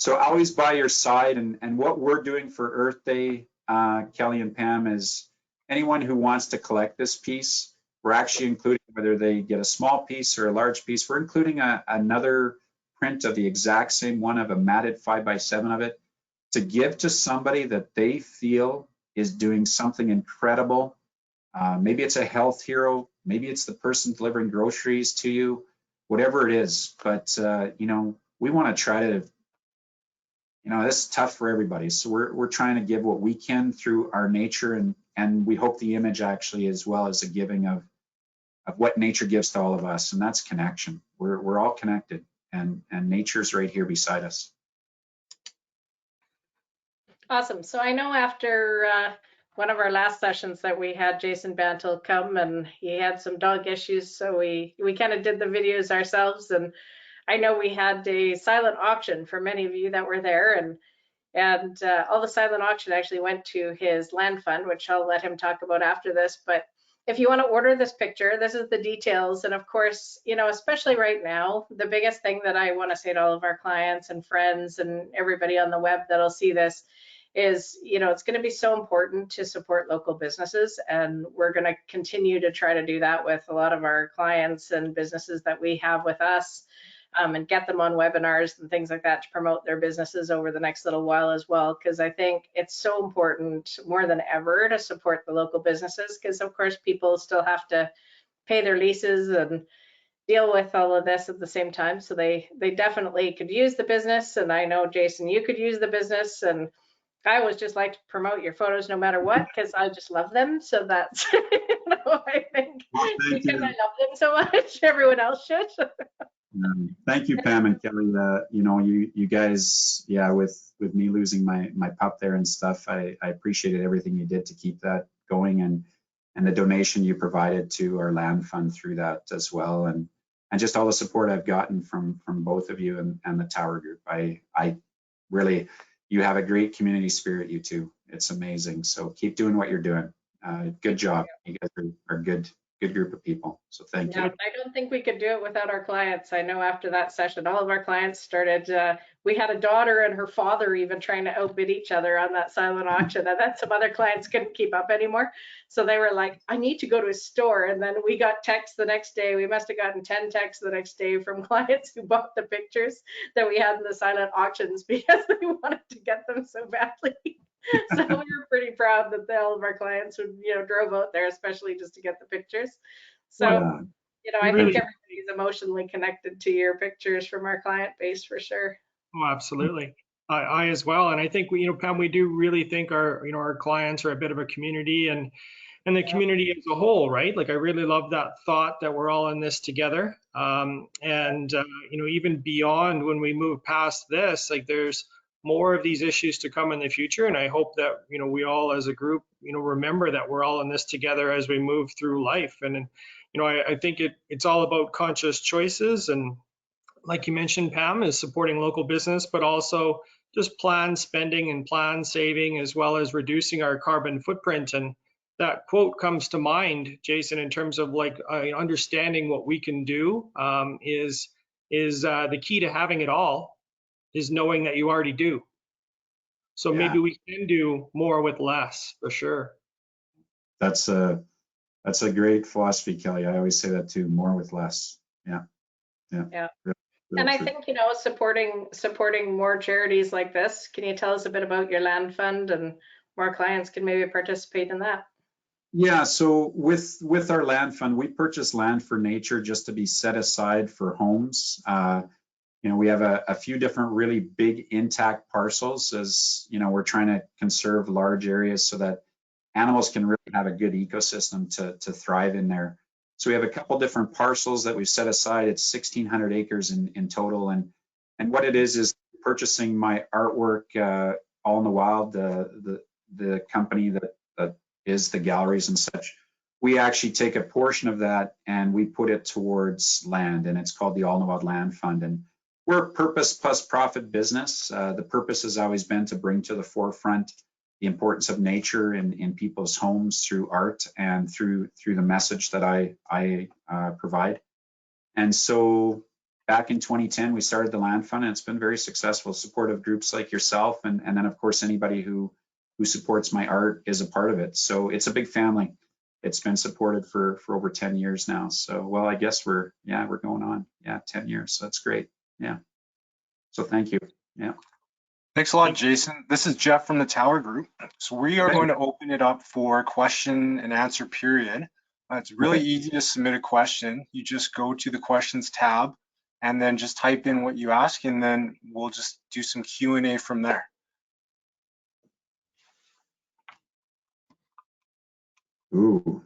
always by your side. And what we're doing for Earth Day, Kelly and Pam, is anyone who wants to collect this piece, we're actually including, whether they get a small piece or a large piece, we're including another print of the exact same one, of a matted 5x7 of it, to give to somebody that they feel is doing something incredible. Maybe it's a health hero, maybe it's the person delivering groceries to you, whatever it is. But you know, we want to try to, you know, this is tough for everybody. So we're trying to give what we can through our nature, and we hope the image actually, as well as a giving of what nature gives to all of us, and that's connection. We're all connected, and nature's right here beside us. Awesome. So I know after one of our last sessions that we had Jason Bantle come, and he had some dog issues, so we kind of did the videos ourselves. And I know we had a silent auction for many of you that were there, and all the silent auction actually went to his land fund, which I'll let him talk about after this. But if you want to order this picture, this is the details. And of course, you know, especially right now, the biggest thing that I want to say to all of our clients and friends and everybody on the web that'll see this is, you know, it's going to be so important to support local businesses, and we're going to continue to try to do that with a lot of our clients and businesses that we have with us, and get them on webinars and things like that to promote their businesses over the next little while as well, because I think it's so important more than ever to support the local businesses, because of course people still have to pay their leases and deal with all of this at the same time. So they definitely could use the business, and I know, Jason, you could use the business, and I always just like to promote your photos no matter what, because I just love them. So that's, you know, I think because I love them so much, everyone else should. Thank you, Pam and Kelly. You know, you guys, yeah, with me losing my pup there and stuff, I appreciated everything you did to keep that going, and the donation you provided to our land fund through that as well, and just all the support I've gotten from both of you and the Tower Group. I really, you have a great community spirit, you two. It's amazing. So keep doing what you're doing. Good job. You guys are good group of people. So thank you. I don't think we could do it without our clients. I know after that session, all of our clients started, we had a daughter and her father even trying to outbid each other on that silent auction, and then some other clients couldn't keep up anymore. So they were like, I need to go to a store. And then we got texts the next day. We must have gotten 10 texts the next day from clients who bought the pictures that we had in the silent auctions because they wanted to get them so badly. So we were pretty proud that all of our clients would, you know, drove out there, especially just to get the pictures. So, Yeah. you know, I think everybody's emotionally connected to your pictures from our client base for sure. Oh, absolutely. I as well. And I think, you know, Pam, we do really think our, you know, our clients are a bit of a community, and and the community as a whole, right? Like I really love that thought that we're all in this together. Even beyond when we move past this, like there's more of these issues to come in the future. And I hope that, we all as a group, remember that we're all in this together as we move through life. And, I think it's all about conscious choices. And like you mentioned, Pam, is supporting local business, but also just plan spending and plan saving, as well as reducing our carbon footprint. And that quote comes to mind, Jason, in terms of like understanding what we can do is the key to having it all is knowing that you already do. So maybe we can do more with less, for sure. That's a great philosophy, Kelly. I always say that too, more with less. Yeah. And I think, supporting more charities like this. Can you tell us a bit about your land fund, and more clients can maybe participate in that? Yeah, so with our land fund, we purchase land for nature just to be set aside for homes. We have a few different really big intact parcels, as we're trying to conserve large areas so that animals can really have a good ecosystem to thrive in there. So we have a couple different parcels that we've set aside. It's 1,600 acres in total, and what it is purchasing my artwork, All in the Wild, the company that is the galleries and such. We actually take a portion of that and we put it towards land, and it's called the All in the Wild Land Fund. And we're a purpose plus profit business. The purpose has always been to bring to the forefront the importance of nature in people's homes through art and through the message that I provide. And so back in 2010, we started the Land Fund, and it's been very successful. Supportive groups like yourself, and then of course anybody who supports my art is a part of it. So it's a big family. It's been supported for over 10 years now. So, well, I guess we're going on 10 years. So that's great. Yeah. So thank you. Yeah. Thanks a lot, Jason. This is Jeff from the Tower Group. So we are going to open it up for question and answer period. It's really easy to submit a question. You just go to the questions tab and then just type in what you ask, and then we'll just do some Q&A from there. Ooh,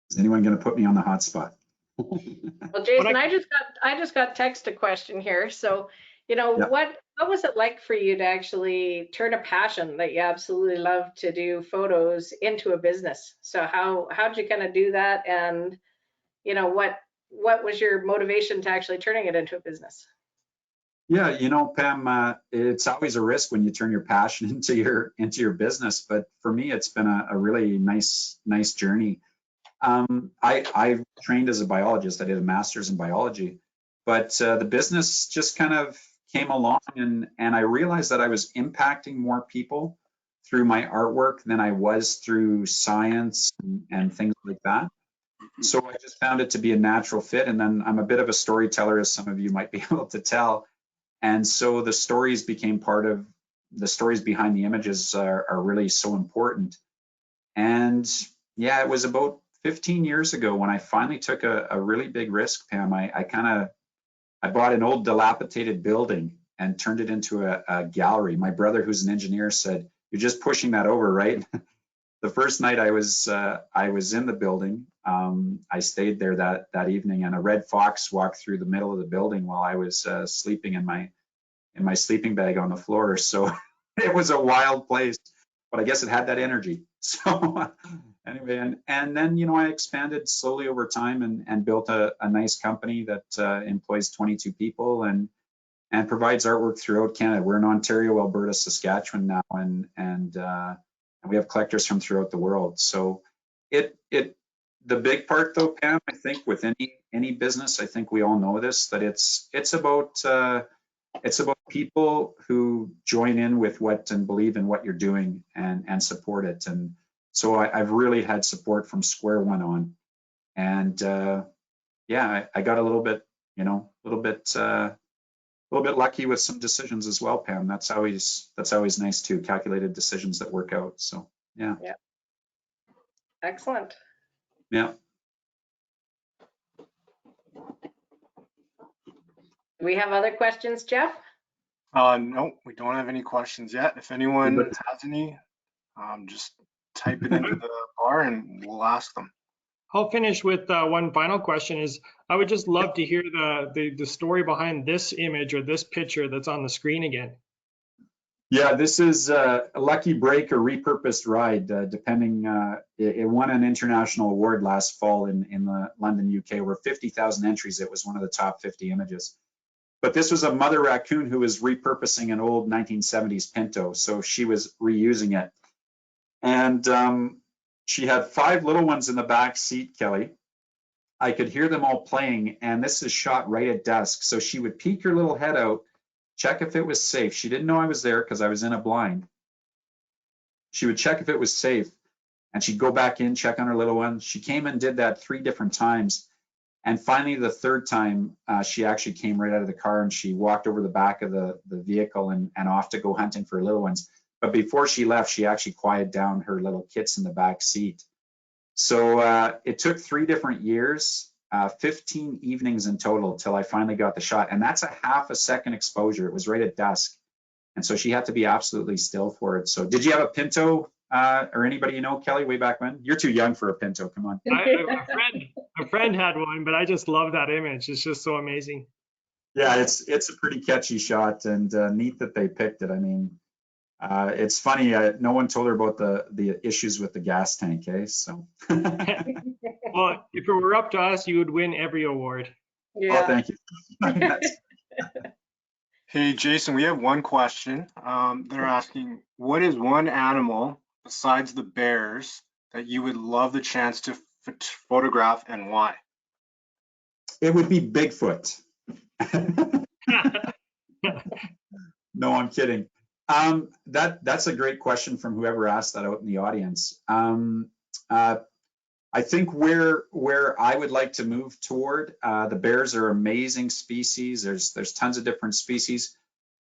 is anyone going to put me on the hot spot? Well, Jason, I just got text a question here. So, what was it like for you to actually turn a passion that you absolutely love to do photos into a business? So how'd you kind of do that? And, what was your motivation to actually turning it into a business? Yeah, Pam, it's always a risk when you turn your passion into your business. But for me, it's been a really nice journey. I trained as a biologist. I did a master's in biology, but the business just kind of came along, and I realized that I was impacting more people through my artwork than I was through science and things like that. So I just found it to be a natural fit. And then I'm a bit of a storyteller, as some of you might be able to tell. And so the stories became part of the stories behind the images are really so important. And yeah, it was about 15 years ago when I finally took a really big risk, Pam. I bought an old dilapidated building and turned it into a gallery. My brother, who's an engineer, said, "You're just pushing that over, right?" The first night I was in the building, I stayed there that evening, and a red fox walked through the middle of the building while I was sleeping in my sleeping bag on the floor. So it was a wild place, but I guess it had that energy. So anyway, and then I expanded slowly over time and built a nice company that employs 22 people and provides artwork throughout Canada. We're in Ontario, Alberta, Saskatchewan now, and we have collectors from throughout the world. So the big part though, Pam, I think with any business, I think we all know this, that it's about people who join in with what and believe in what you're doing and support it. And so I've really had support from square one on. And I got a little bit lucky with some decisions as well, Pam. That's always nice too. Calculated decisions that work out. So yeah. Excellent. Yeah. Do we have other questions, Jeff? No, we don't have any questions yet. If anyone has any, just type it into the bar and we'll ask them. I'll finish with one final question is, I would just love to hear the story behind this image or this picture that's on the screen again. Yeah, this is a lucky break or repurposed ride, depending. It won an international award last fall in London, UK. Over 50,000 entries. It was one of the top 50 images. But this was a mother raccoon who was repurposing an old 1970s Pinto. So she was reusing it. And she had 5 little ones in the back seat, Kelly. I could hear them all playing, and this is shot right at dusk. So she would peek her little head out, check if it was safe. She didn't know I was there because I was in a blind. She would check if it was safe, and she'd go back in, check on her little one. She came and did that 3 different times. And finally, the 3rd time, she actually came right out of the car and she walked over the back of the vehicle and off to go hunting for her little ones. But before she left, she actually quieted down her little kits in the back seat. So it took 3 different years, 15 evenings in total till I finally got the shot. And that's a half a second exposure. It was right at dusk. And so she had to be absolutely still for it. So did you have a Pinto or anybody you know, Kelly, way back when? You're too young for a Pinto, come on. A friend had one, but I just love that image. It's just so amazing. Yeah, it's a pretty catchy shot, and neat that they picked it. I mean, it's funny, no one told her about the issues with the gas tank, eh? So. Well, if it were up to us, you would win every award. Yeah. Oh, thank you. Hey, Jason, we have one question. They're asking, what is one animal besides the bears that you would love the chance to photograph and why? It would be Bigfoot. No, I'm kidding. That's a great question from whoever asked that out in the audience. I think where I would like to move toward, the bears are amazing species. There's tons of different species,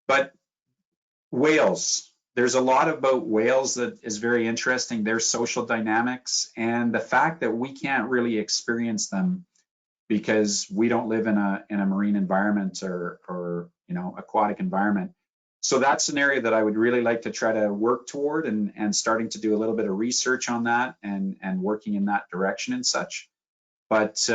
but whales. There's a lot about whales that is very interesting. Their social dynamics and the fact that we can't really experience them because we don't live in a marine environment or aquatic environment. So that's an area that I would really like to try to work toward and starting to do a little bit of research on that and working in that direction and such. But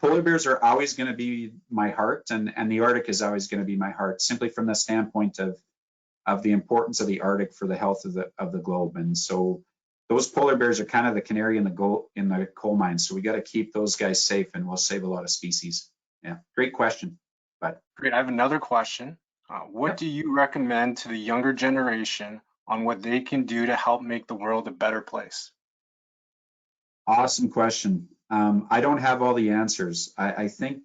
polar bears are always going to be my heart, and the Arctic is always going to be my heart, simply from the standpoint of the importance of the Arctic for the health of the globe. And so those polar bears are kind of the canary in the coal mine. So we got to keep those guys safe, and we'll save a lot of species. Yeah, great question. But great, I have another question. What do you recommend to the younger generation on what they can do to help make the world a better place? Awesome question. I don't have all the answers. I think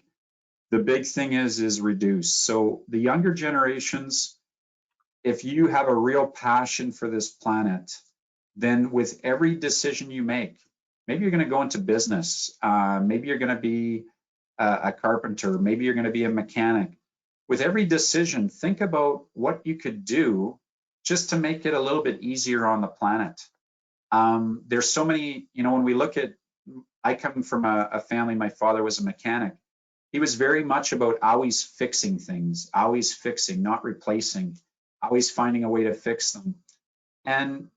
the big thing is reduce. So the younger generations, if you have a real passion for this planet, then with every decision you make, maybe you're going to go into business, maybe you're going to be a carpenter, maybe you're going to be a mechanic. With every decision, think about what you could do just to make it a little bit easier on the planet. There's so many, when we look at, I come from a family, my father was a mechanic. He was very much about always fixing things, always fixing, not replacing, always finding a way to fix them. And,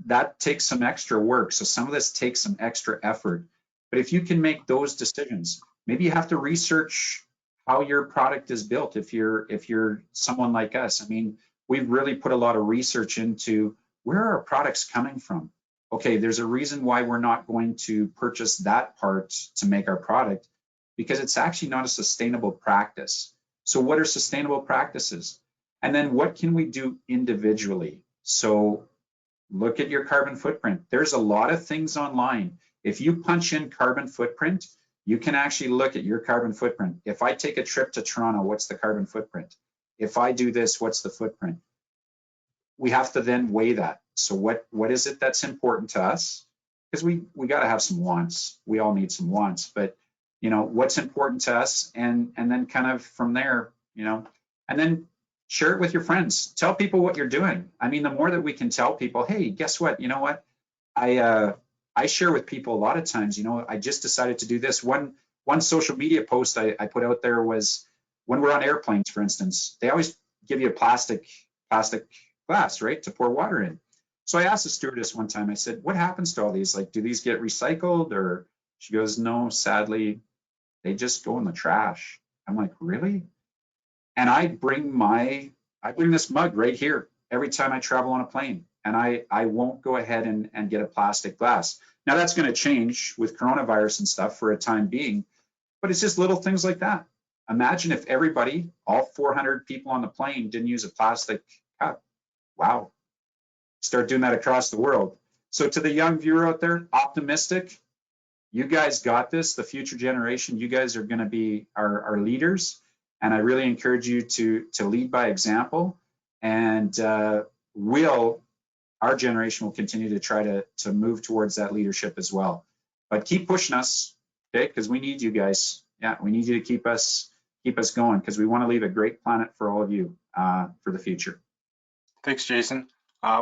that takes some extra work. So some of this takes some extra effort. But if you can make those decisions, maybe you have to research how your product is built. If you're someone like us, I mean, we've really put a lot of research into where are our products coming from. Okay, there's a reason why we're not going to purchase that part to make our product, because it's actually not a sustainable practice. So what are sustainable practices? And then what can we do individually? So look at your carbon footprint. There's a lot of things online. If you punch in carbon footprint, you can actually look at your carbon footprint. If I take a trip to Toronto, what's the carbon footprint? If I do this, what's the footprint? We have to then weigh that. So what is it that's important to us? Because we got to have some wants. We all need some wants, but what's important to us, and then kind of from there, and then share it with your friends. Tell people what you're doing. I mean, the more that we can tell people, hey, guess what? You know what? I share with people a lot of times, I just decided to do this. One social media post I put out there was, when we're on airplanes, for instance, they always give you a plastic glass, right, to pour water in. So I asked the stewardess one time, I said, what happens to all these? Like, do these get recycled? Or she goes, no, sadly, they just go in the trash. I'm like, really? And I bring this mug right here every time I travel on a plane. And I won't go ahead and get a plastic glass. Now that's going to change with coronavirus and stuff for a time being, but it's just little things like that. Imagine if everybody, all 400 people on the plane, didn't use a plastic cup. Wow. Start doing that across the world. So to the young viewer out there, optimistic, you guys got this, the future generation, you guys are going to be our leaders. And I really encourage you to lead by example, and our generation will continue to try to move towards that leadership as well. But keep pushing us, okay? Because we need you guys. Yeah, we need you to keep us going, because we want to leave a great planet for all of you for the future. Thanks, Jason.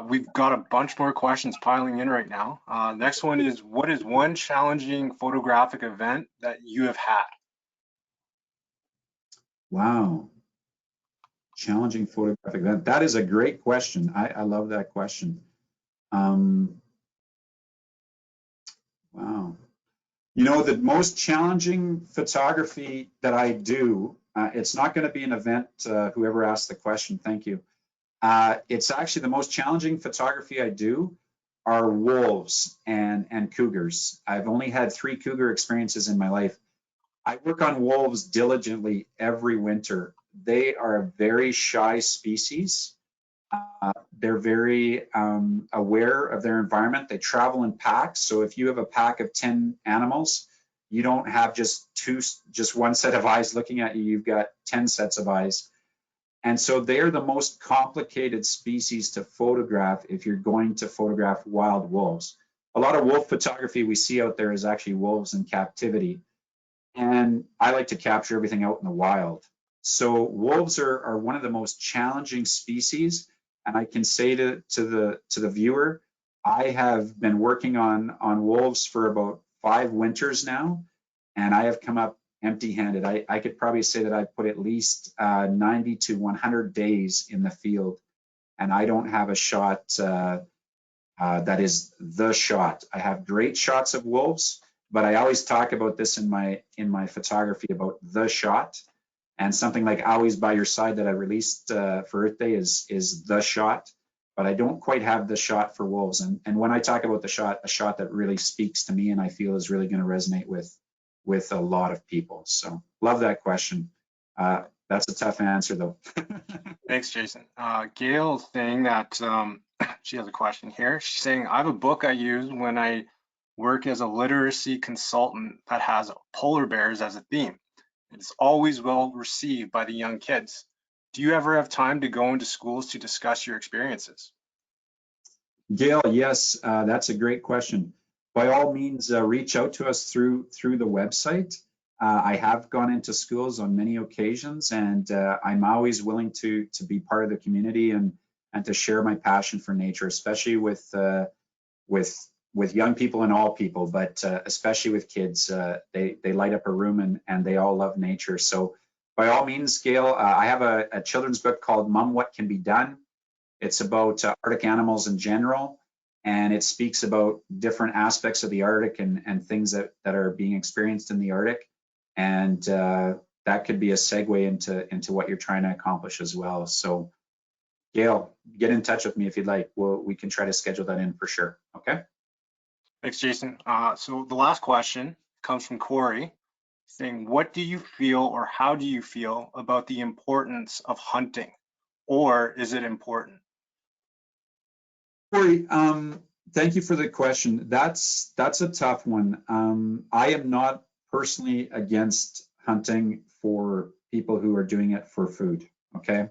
We've got a bunch more questions piling in right now. Next one is, what is one challenging photographic event that you have had? Wow. Challenging photographic event. That is a great question. I love that question. Wow. You know, the most challenging photography that I do, it's not going to be an event, whoever asked the question, thank you. It's actually the most challenging photography I do are wolves and cougars. I've only had 3 cougar experiences in my life. I work on wolves diligently every winter. They are a very shy species. They're very aware of their environment. They travel in packs. So if you have a pack of 10 animals, you don't have just one set of eyes looking at you. You've got 10 sets of eyes. And so they're the most complicated species to photograph if you're going to photograph wild wolves. A lot of wolf photography we see out there is actually wolves in captivity. And I like to capture everything out in the wild. So wolves are one of the most challenging species. And I can say to the viewer, I have been working on wolves for about 5 winters now, and I have come up empty-handed. I could probably say that I put at least 90 to 100 days in the field, and I don't have a shot that is the shot. I have great shots of wolves, but I always talk about this in my photography about the shot. And something like Always by Your Side that I released for Earth Day is the shot, but I don't quite have the shot for wolves. And when I talk about the shot, a shot that really speaks to me and I feel is really going to resonate with a lot of people. So love that question. That's a tough answer though. Thanks, Jason. Gail's saying that she has a question here. She's saying, I have a book I use when I work as a literacy consultant that has polar bears as a theme. It's always well received by the young kids. Do you ever have time to go into schools to discuss your experiences? Gail, yes, that's a great question. By all means, reach out to us through the website. I have gone into schools on many occasions, and I'm always willing to be part of the community and to share my passion for nature, especially with young people and all people, but especially with kids. They light up a room and they all love nature. So by all means, Gail, I have a children's book called Mom, What Can Be Done? It's about Arctic animals in general, and it speaks about different aspects of the Arctic and things that are being experienced in the Arctic. And that could be a segue into what you're trying to accomplish as well. So Gail, get in touch with me if you'd like. We can try to schedule that in for sure, okay? Thanks, Jason. So the last question comes from Corey, saying, what do you feel or how do you feel about the importance of hunting? Or is it important? Corey, thank you for the question. That's a tough one. I am not personally against hunting for people who are doing it for food, okay?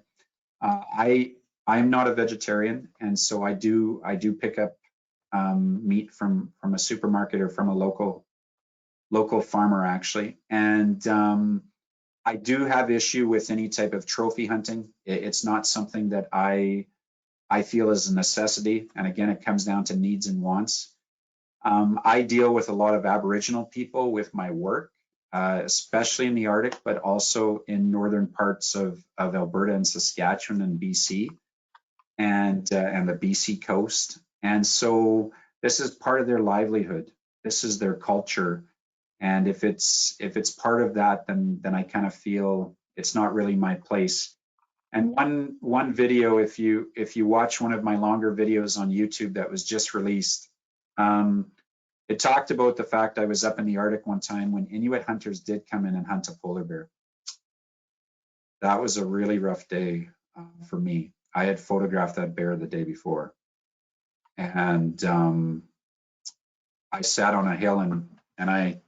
I'm not a vegetarian, and so I do pick up meat from a supermarket or from a local farmer actually. And I do have issue with any type of trophy hunting. It's not something that I feel is a necessity. And again, it comes down to needs and wants. I deal with a lot of Aboriginal people with my work, especially in the Arctic, but also in northern parts of Alberta and Saskatchewan and BC and the BC coast. And so this is part of their livelihood. This is their culture. And if it's part of that, then I kind of feel it's not really my place. And one video, if you watch one of my longer videos on YouTube that was just released, it talked about the fact I was up in the Arctic one time when Inuit hunters did come in and hunt a polar bear. That was a really rough day for me. I had photographed that bear the day before, and I sat on a hill and I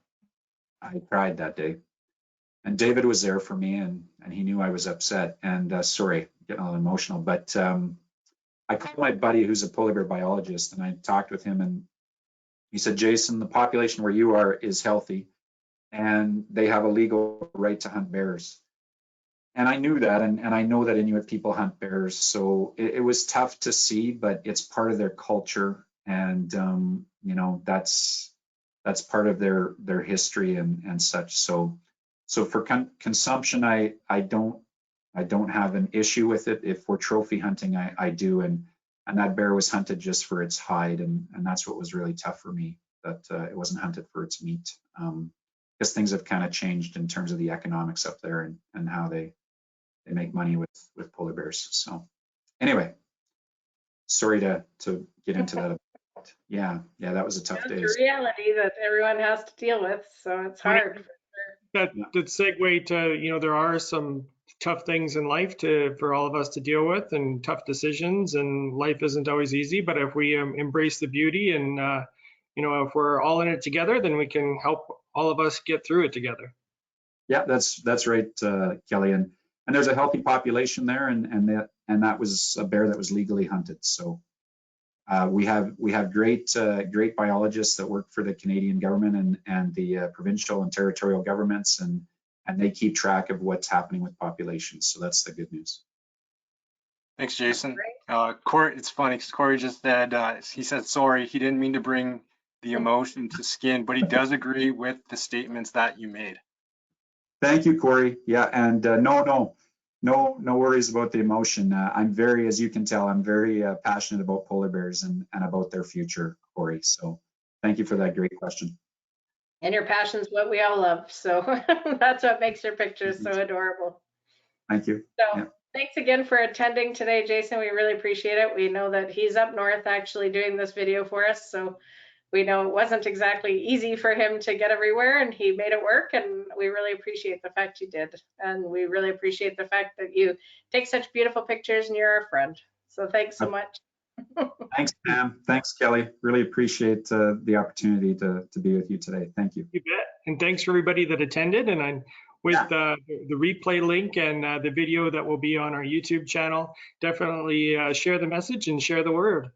cried that day. And David was there for me, and he knew I was upset. And sorry, getting a little emotional, but I called my buddy who's a polar bear biologist, and I talked with him, and he said, Jason, the population where you are is healthy, and they have a legal right to hunt bears. And I knew that, and I know that Inuit people hunt bears, so it was tough to see, but it's part of their culture, and you know, that's part of their history and such. So for consumption, I don't have an issue with it. If we're trophy hunting, I do, and that bear was hunted just for its hide, and that's what was really tough for me, that it wasn't hunted for its meat, because things have kind of changed in terms of the economics up there and how they make money with polar bears. So anyway, sorry to get into that. Yeah, that was a tough day. It's a reality that everyone has to deal with, so it's hard. That segue to, you know, there are some tough things in life for all of us to deal with, and tough decisions, and life isn't always easy, but if we embrace the beauty and you know, if we're all in it together, then we can help all of us get through it together. Yeah, that's right, Kelly, and there's a healthy population there, and that was a bear that was legally hunted. So we have great biologists that work for the Canadian government and the provincial and territorial governments, and they keep track of what's happening with populations. So that's the good news. Thanks, Jason. Corey, it's funny because Corey just said, he said sorry, he didn't mean to bring the emotion to skin, but he does agree with the statements that you made. Thank you, Corey. Yeah, and no worries about the emotion. I'm very, as you can tell, I'm very passionate about polar bears and about their future, Corey. So thank you for that great question. And your passion's what we all love. So that's what makes your pictures so adorable. Thank you. So thanks again for attending today, Jason. We really appreciate it. We know that he's up north actually doing this video for us. So we know it wasn't exactly easy for him to get everywhere, and he made it work, and we really appreciate the fact you did. And we really appreciate the fact that you take such beautiful pictures and you're our friend. So thanks so much. Thanks, Pam. Thanks, Kelly. Really appreciate the opportunity to be with you today. Thank you. You bet. And thanks for everybody that attended. And I'm with the replay link and the video that will be on our YouTube channel. Definitely share the message and share the word.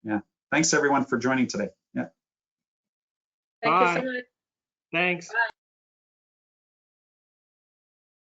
Yeah. Thanks everyone for joining today. Yeah. Thank you so much. Thanks. Bye.